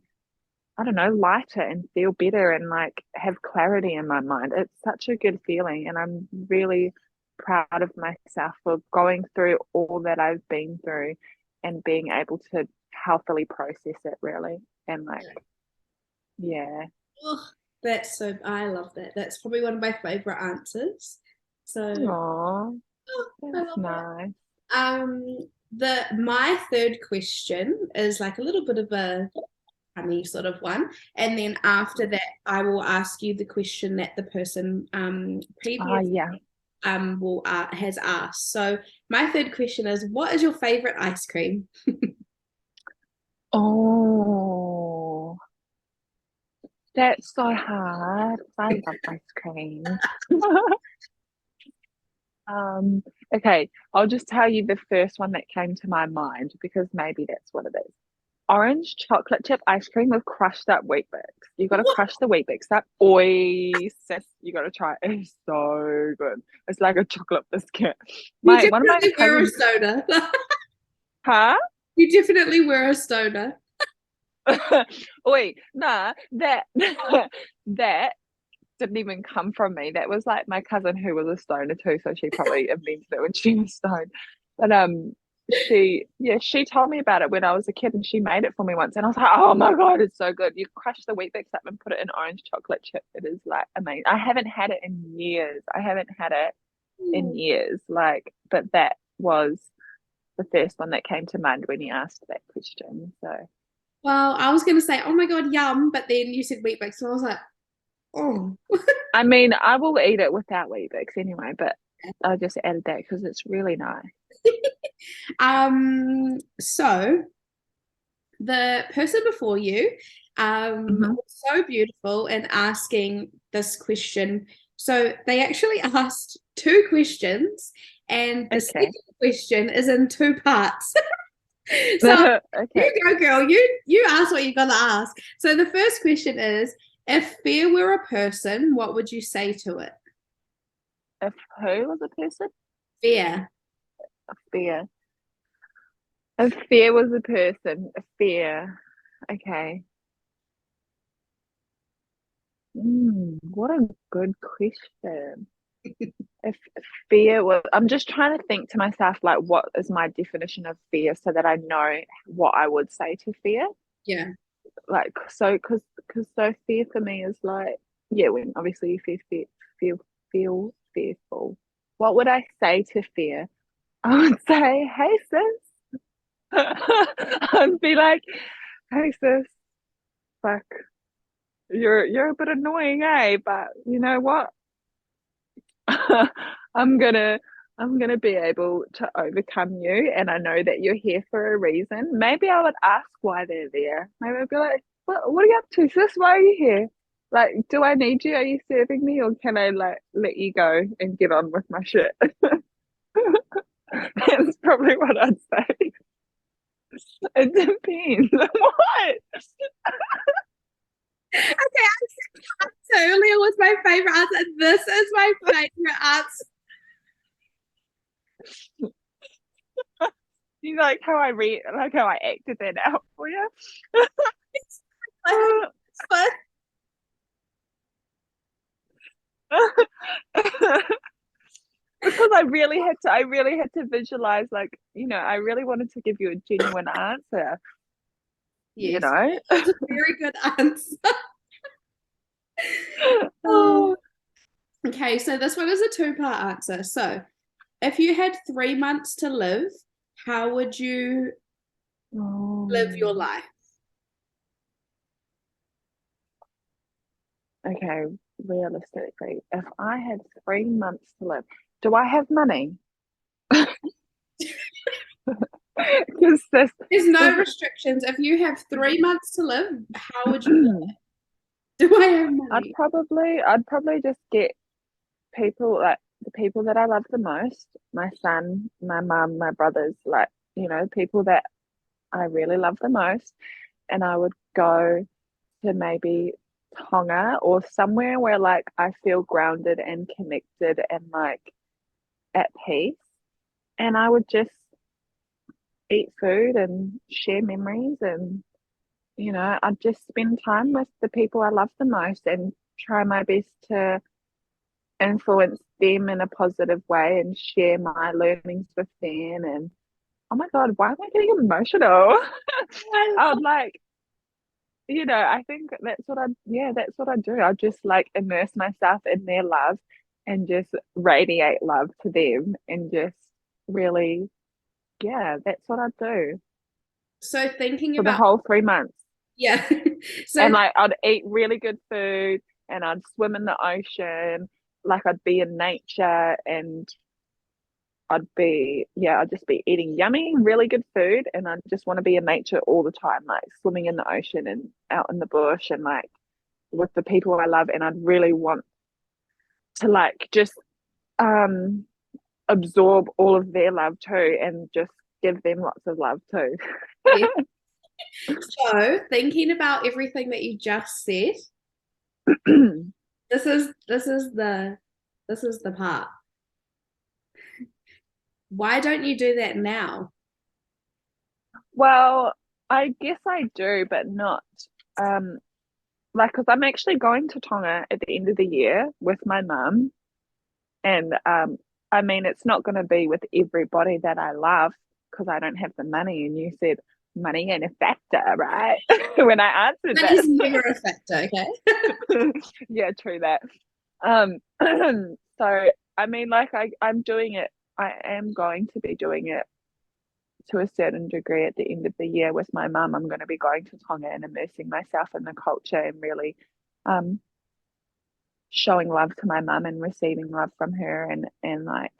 [SPEAKER 2] I don't know, lighter and feel better and like have clarity in my mind. It's such a good feeling, and I'm really proud of myself for going through all that I've been through and being able to healthily process it, really. And like, yeah.
[SPEAKER 1] Oh, that's so, I love that. That's probably one of my favorite answers. So,
[SPEAKER 2] Oh,
[SPEAKER 1] oh, I
[SPEAKER 2] that's
[SPEAKER 1] love that.
[SPEAKER 2] nice.
[SPEAKER 1] My third question is like a little bit of a funny sort of one, and then after that, I will ask you the question that the person
[SPEAKER 2] Oh,
[SPEAKER 1] previous
[SPEAKER 2] yeah.
[SPEAKER 1] will has asked. So my third question is, what is your favorite ice cream?
[SPEAKER 2] Oh, that's so hard. I love ice cream. Um, okay, I'll just tell you the first one that came to my mind because maybe that's what it is. Orange chocolate chip ice cream with crushed up wheat bix. You got to crush the wheat bix up. Oi, sis, you got to try it. It's so good. It's like a chocolate biscuit.
[SPEAKER 1] You
[SPEAKER 2] My one of my
[SPEAKER 1] definitely were a
[SPEAKER 2] cousins,
[SPEAKER 1] stoner.
[SPEAKER 2] huh?
[SPEAKER 1] You definitely were a stoner.
[SPEAKER 2] Oi, nah, that that didn't even come from me. That was like my cousin who was a stoner too, so she probably invented it when she was stoned. But she told me about it when I was a kid, and she made it for me once, and I was like, oh my god, it's so good. You crush the wheat bix up and put it in orange chocolate chip. It is like amazing. I haven't had it in years. I haven't had it in years. Like, but that was the first one that came to mind when you asked that question. So
[SPEAKER 1] Well, I was gonna say, oh my god, yum, but then you said wheat bix, so I was like, oh.
[SPEAKER 2] I mean, I will eat it without wheat bix anyway, but I just added that because it's really nice.
[SPEAKER 1] So the person before you
[SPEAKER 2] Hmm.
[SPEAKER 1] was so beautiful in asking this question. So they actually asked two questions, and the second
[SPEAKER 2] Okay.
[SPEAKER 1] question is in two parts. So
[SPEAKER 2] Okay.
[SPEAKER 1] you go, girl. You ask what you gotta ask. So the first question is, if fear were a person, what would you say to it?
[SPEAKER 2] If who was a person?
[SPEAKER 1] Fear.
[SPEAKER 2] A fear. If fear was a person, a fear. Okay. What a good question. If fear was, I'm just trying to think to myself, like, what is my definition of fear so that I know what I would say to fear?
[SPEAKER 1] Yeah.
[SPEAKER 2] Like, so, because so fear for me is like, yeah, when obviously you feel fearful. What would I say to fear? I would say, hey, sis. I'd be like, hey, sis, fuck, you're a bit annoying, eh? But you know what? I'm gonna I'm gonna be able to overcome you, and I know that you're here for a reason. Maybe I would ask why they're there. Maybe I'd be like, what are you up to, sis? Why are you here? Like, do I need you? Are you serving me, or can I like let you go and get on with my shit? That's probably what I'd say. It depends. What?
[SPEAKER 1] Okay, I said earlier was my favorite answer. This is my favorite answer.
[SPEAKER 2] You like how I acted that out for you?
[SPEAKER 1] But
[SPEAKER 2] Because I really had to visualize, like, I really wanted to give you a genuine answer, you
[SPEAKER 1] yes,
[SPEAKER 2] know?
[SPEAKER 1] that was a very good answer.
[SPEAKER 2] Uh,
[SPEAKER 1] Oh, okay, so this one is a two-part answer. So if you had 3 months to live, how would you live your
[SPEAKER 2] Oh,
[SPEAKER 1] life?
[SPEAKER 2] okay, realistically, if I had 3 months to live, do I have money? Because
[SPEAKER 1] There's no
[SPEAKER 2] this
[SPEAKER 1] restrictions. If you have 3 months to live, how would you do? I have money?
[SPEAKER 2] I'd probably just get people like the people that I love the most, my son, my mum, my brothers, like, people that I really love the most, and I would go to maybe Tonga or somewhere where like I feel grounded and connected and like at peace. And I would just eat food and share memories and I'd just spend time with the people I love the most and try my best to influence them in a positive way and share my learnings with them. And oh my God, why am I getting emotional?
[SPEAKER 1] I
[SPEAKER 2] I
[SPEAKER 1] love
[SPEAKER 2] would like, I think that's what I do. I just like immerse myself in their love and just radiate love to them and just really, yeah, that's what I do
[SPEAKER 1] so thinking
[SPEAKER 2] for the
[SPEAKER 1] about
[SPEAKER 2] whole 3 months.
[SPEAKER 1] yeah. So
[SPEAKER 2] And like I'd eat really good food and I'd swim in the ocean, like I'd be in nature and I'd just be eating yummy, really good food, and I just want to be in nature all the time, like swimming in the ocean and out in the bush and like with the people I love. And I'd really want to like just um absorb all of their love too and just give them lots of love too.
[SPEAKER 1] so thinking about everything that you just said, this is the part. Why don't you do that now?
[SPEAKER 2] Well, I guess I do, but not um like because I'm actually going to Tonga at the end of the year with my mum. And I mean, it's not going to be with everybody that I love because I don't have the money. And you said money ain't a factor, right? When I answered
[SPEAKER 1] That is never a factor, okay?
[SPEAKER 2] that. Yeah, true that. Um, so I mean, like I'm doing it. I am going to be doing it to a certain degree at the end of the year with my mum. I'm going to be going to Tonga and immersing myself in the culture and really um showing love to my mum and receiving love from her and like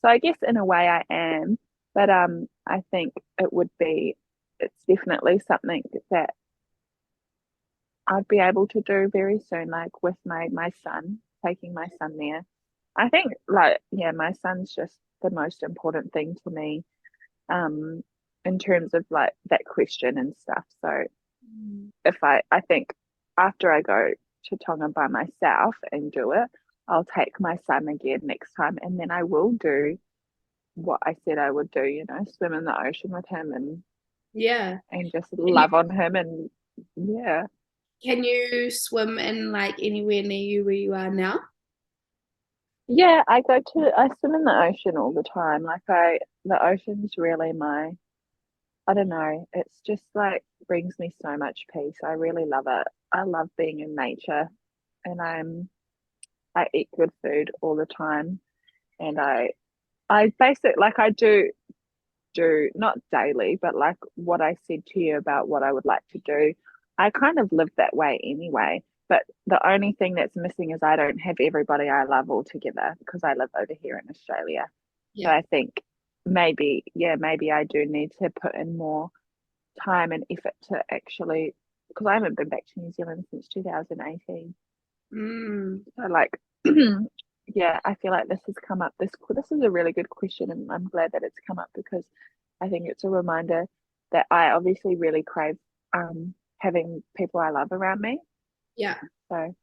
[SPEAKER 2] so I guess in a way I am, but I think it's definitely something that I'd be able to do very soon, like with my son, taking my son there. I think like yeah, my son's just the most important thing to me, um, in terms of like that question and stuff. So if I think after I go to Tonga by myself and do it, I'll take my son again next time, and then I will do what I said I would do. Swim in the ocean with him
[SPEAKER 1] Yeah.
[SPEAKER 2] and just
[SPEAKER 1] Can you,
[SPEAKER 2] love on him, and yeah,
[SPEAKER 1] can you swim in like anywhere near you where you are now?
[SPEAKER 2] yeah. I swim in the ocean all the time. The ocean's really my I don't know. It's just like brings me so much peace. I really love it. I love being in nature, and I eat good food all the time, and I basically like I do not daily, but like what I said to you about what I would like to do, I kind of live that way anyway. But the only thing that's missing is I don't have everybody I love all together because I live over here in Australia. So
[SPEAKER 1] Yeah.
[SPEAKER 2] I think maybe I do need to put in more time and effort to actually because I haven't been back to New Zealand since 2018.
[SPEAKER 1] Mm.
[SPEAKER 2] So like yeah, I feel like this has come up. This is a really good question, and I'm glad that it's come up because I think it's a reminder that I obviously really crave having people I love around me.
[SPEAKER 1] Yeah.
[SPEAKER 2] So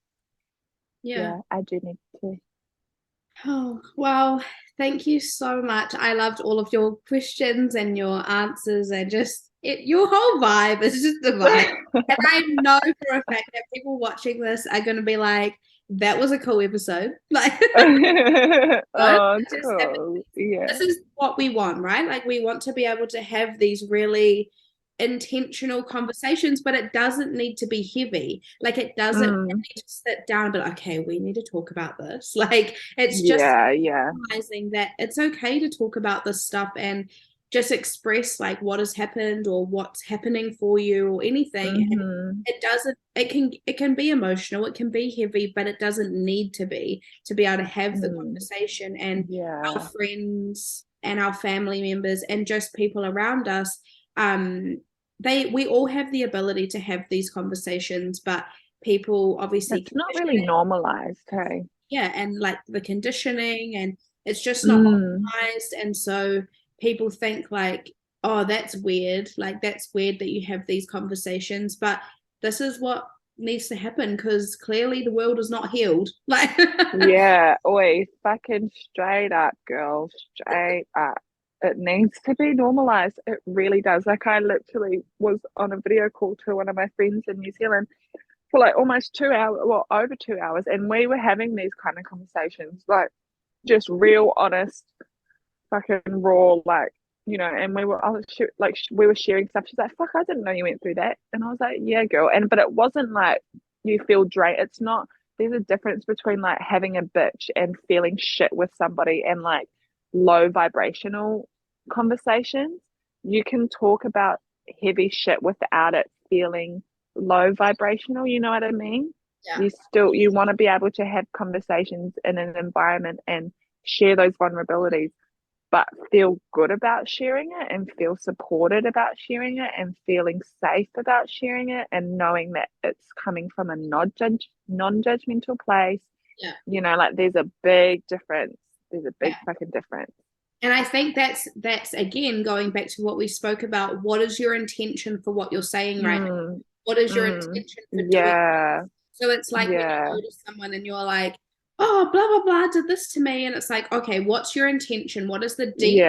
[SPEAKER 1] Yeah.
[SPEAKER 2] yeah, I do need to.
[SPEAKER 1] Oh, well, thank you so much. I loved all of your questions and your answers and just your whole vibe is just the vibe. And I know for a fact that people watching this are going to be like, that was a cool episode. Like, good.
[SPEAKER 2] Oh,
[SPEAKER 1] Just have,
[SPEAKER 2] cool. Yeah.
[SPEAKER 1] this is what we want, right? Like, we want to be able to have these really intentional conversations, but it doesn't need to be heavy. Like it doesn't need to sit down and be like, okay, we need to talk about this. Like it's just
[SPEAKER 2] Yeah.
[SPEAKER 1] realizing that it's okay to talk about this stuff and just express like what has happened or what's happening for you or anything. And it can be emotional, it can be heavy, but it doesn't need to be able to have the conversation. And our friends and our family members and just people around us, we all have the ability to have these conversations, but people obviously
[SPEAKER 2] It's not really normalized, hey?
[SPEAKER 1] yeah, and like the conditioning, and it's just not optimized. And so people think like, oh, that's weird. Like that's weird that you have these conversations, but this is what needs to happen because clearly the world is not healed. Like
[SPEAKER 2] Yeah, oi, fucking straight up, girl, straight up. It needs to be normalized. It really does. Like I literally was on a video call to one of my friends in New Zealand for like almost 2 hours, well, over 2 hours, and we were having these kind of conversations, like just real, honest, fucking raw, like, and we were sharing stuff. She's like, fuck, I didn't know you went through that. And I was like, yeah, girl. But it wasn't like you feel drained. It's not, there's a difference between like having a bitch and feeling shit with somebody and like low vibrational conversations. You can talk about heavy shit without it feeling low vibrational, you know what I mean?
[SPEAKER 1] yeah.
[SPEAKER 2] You want to be able to have conversations in an environment and share those vulnerabilities, but feel good about sharing it and feel supported about sharing it and feeling safe about sharing it and knowing that it's coming from a non-judgmental place.
[SPEAKER 1] Yeah.
[SPEAKER 2] Like there's a big difference. There's a big fucking difference.
[SPEAKER 1] And I think that's again going back to what we spoke about. What is your intention for what you're saying right now? What is your intention for doing this? So it's like when you go to someone and you're like, oh, blah, blah, blah, did this to me. And it's like, okay, what's your intention? What is the deep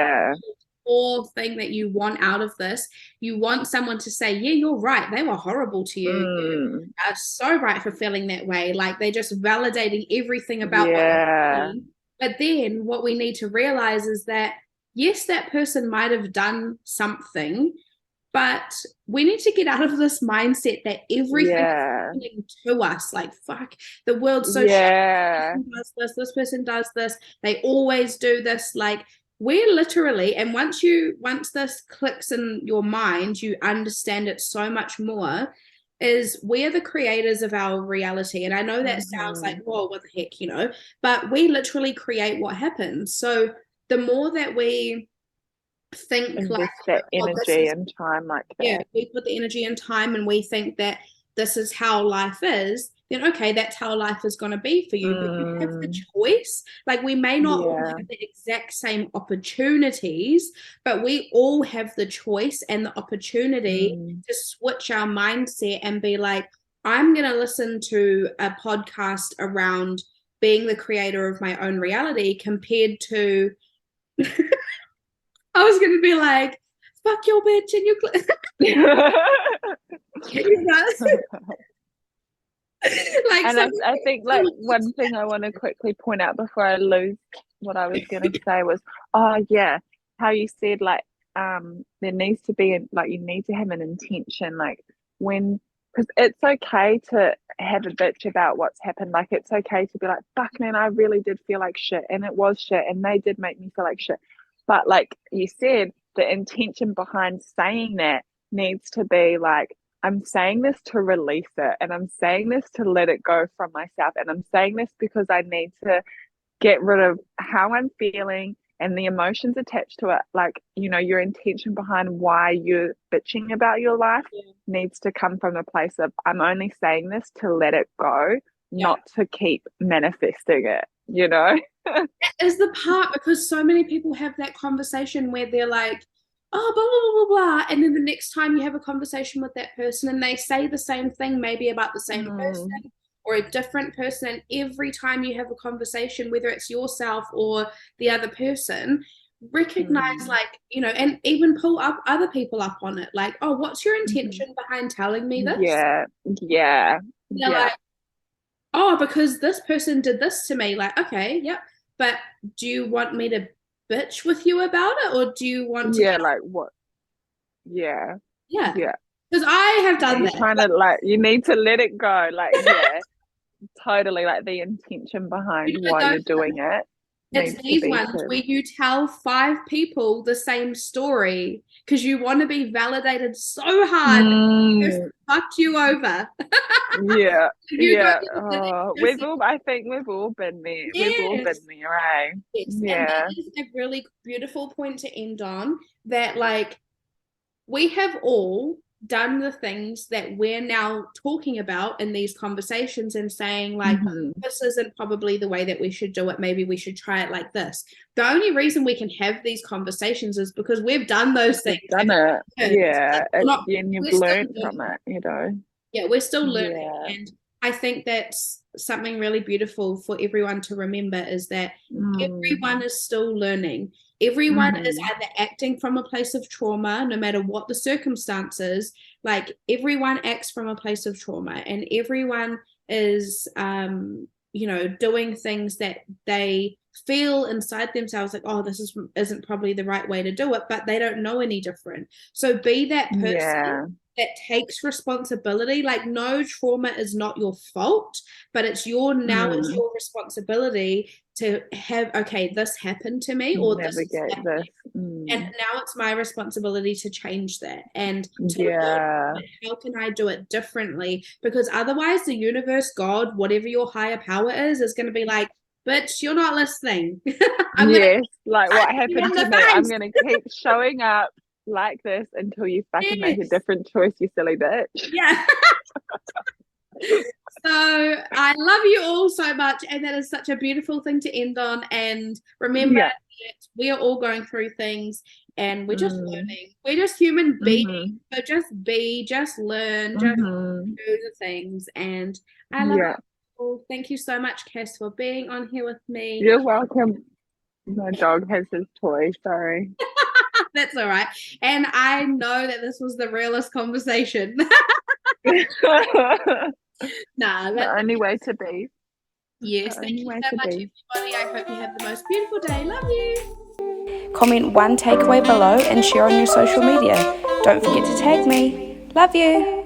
[SPEAKER 1] core thing that you want out of this? You want someone to say, yeah, you're right. They were horrible to you. You are so right for feeling that way. Like they're just validating everything about what you're doing. But then what we need to realize is that, yes, that person might have done something, but we need to get out of this mindset that everything is happening to us. Like, fuck, the world's so shit. This person does this, they always do this. Like, we're literally, and once this clicks in your mind, you understand it so much more, is we're the creators of our reality. And I know that sounds like, whoa, what the heck, but we literally create what happens. So the more that we think
[SPEAKER 2] invest
[SPEAKER 1] like
[SPEAKER 2] that energy and time like that.
[SPEAKER 1] Yeah, we put the energy and time and we think that this is how life is, then okay, that's how life is going to be for you. But you have the choice. Like we may not all have the exact same opportunities, but we all have the choice and the opportunity to switch our mindset and be like, I'm going to listen to a podcast around being the creator of my own reality compared to I was going to be like, fuck your bitch and
[SPEAKER 2] I think like one thing I want to quickly point out before I lose what I was going to say was, how you said like there needs to be like you need to have an intention, like because it's okay to have a bitch about what's happened. Like it's okay to be like, fuck man, I really did feel like shit and it was shit and they did make me feel like shit. But like you said, the intention behind saying that needs to be like, I'm saying this to release it and I'm saying this to let it go from myself. And I'm saying this because I need to get rid of how I'm feeling and the emotions attached to it. Like, your intention behind why you're bitching about your life needs to come from a place of, I'm only saying this to let it go, not to keep manifesting it,
[SPEAKER 1] That is the part, because so many people have that conversation where they're like, oh, blah, blah, blah, blah, blah. And then the next time you have a conversation with that person and they say the same thing, maybe about the same person or a different person. And every time you have a conversation, whether it's yourself or the other person, recognize and even pull up other people up on it. Like, oh, what's your intention behind telling me this? Like, oh, because this person did this to me. Like, okay, yep. But do you want me to bitch with you about it, or do you want to
[SPEAKER 2] like what? Yeah,
[SPEAKER 1] Yeah.
[SPEAKER 2] Yeah.
[SPEAKER 1] Because I have done
[SPEAKER 2] You're
[SPEAKER 1] that.
[SPEAKER 2] trying to like, you need to let it go. Like, yeah, totally. Like the intention behind why you're doing it
[SPEAKER 1] It's
[SPEAKER 2] needs to
[SPEAKER 1] these
[SPEAKER 2] be
[SPEAKER 1] ones
[SPEAKER 2] to.
[SPEAKER 1] where you tell 5 people the same story because you want to be validated so hard that the person
[SPEAKER 2] Mm,
[SPEAKER 1] fucked you over.
[SPEAKER 2] yeah,
[SPEAKER 1] You go
[SPEAKER 2] yeah.
[SPEAKER 1] to the
[SPEAKER 2] Oh,
[SPEAKER 1] next person.
[SPEAKER 2] I think we've all been there. We've all been
[SPEAKER 1] Yes.
[SPEAKER 2] there, eh?
[SPEAKER 1] Yes. And that
[SPEAKER 2] Yeah.
[SPEAKER 1] is a really beautiful point to end on that, like, we have all done the things that we're now talking about in these conversations and saying, like,
[SPEAKER 2] Hmm.
[SPEAKER 1] this isn't probably the way that we should do it. Maybe we should try it like this. The only reason we can have these conversations is because we've done those things.
[SPEAKER 2] You've done it. Yeah. And you've
[SPEAKER 1] We're still
[SPEAKER 2] learned from
[SPEAKER 1] learning.
[SPEAKER 2] it, you know.
[SPEAKER 1] Yeah, we're still learning.
[SPEAKER 2] Yeah.
[SPEAKER 1] And I think that's something really beautiful for everyone to remember is that
[SPEAKER 2] Mm.
[SPEAKER 1] everyone is still learning. Everyone is
[SPEAKER 2] Hmm.
[SPEAKER 1] either acting from a place of trauma, no matter what the circumstances, like everyone acts from a place of trauma and everyone is, doing things that they feel inside themselves like, oh, isn't probably the right way to do it, but they don't know any different. So be that person
[SPEAKER 2] Yeah.
[SPEAKER 1] that takes responsibility. Like, no trauma is not your fault, but it's
[SPEAKER 2] Mm.
[SPEAKER 1] your responsibility to have, okay, this happened to me, or this is
[SPEAKER 2] Navigate this.
[SPEAKER 1] happening. And
[SPEAKER 2] Mm.
[SPEAKER 1] now it's my responsibility to change that and to
[SPEAKER 2] Yeah.
[SPEAKER 1] learn how can I do it differently? Because otherwise, the universe, God, whatever your higher power is going to be like, bitch, you're not listening. I'm going to
[SPEAKER 2] Yes. Like what
[SPEAKER 1] punch you
[SPEAKER 2] happened
[SPEAKER 1] in
[SPEAKER 2] to
[SPEAKER 1] the
[SPEAKER 2] me. I'm
[SPEAKER 1] face.
[SPEAKER 2] gonna keep showing up like this until you fucking make a
[SPEAKER 1] Yes.
[SPEAKER 2] different choice, you silly bitch.
[SPEAKER 1] Yeah. So I love you all so much, and that is such a beautiful thing to end on. And remember
[SPEAKER 2] Yeah.
[SPEAKER 1] that we are all going through things, and we're just
[SPEAKER 2] Mm.
[SPEAKER 1] learning. We're just human beings.
[SPEAKER 2] Mm-hmm.
[SPEAKER 1] So just be, just learn, just
[SPEAKER 2] Mm-hmm.
[SPEAKER 1] do the things. And I love
[SPEAKER 2] Yeah.
[SPEAKER 1] you all. Thank you so much, Cass, for being on here with me.
[SPEAKER 2] You're welcome. My dog has his toy, sorry.
[SPEAKER 1] That's all right. And I know that this was the realest conversation.
[SPEAKER 2] The
[SPEAKER 1] Nah, that's
[SPEAKER 2] only way to be.
[SPEAKER 1] yes.
[SPEAKER 2] The
[SPEAKER 1] Thank
[SPEAKER 2] only
[SPEAKER 1] you
[SPEAKER 2] way
[SPEAKER 1] so
[SPEAKER 2] to
[SPEAKER 1] much,
[SPEAKER 2] be.
[SPEAKER 1] everybody. I hope you have the most beautiful day. Love you.
[SPEAKER 3] Comment one takeaway below and share on your social media. Don't forget to tag me. Love you.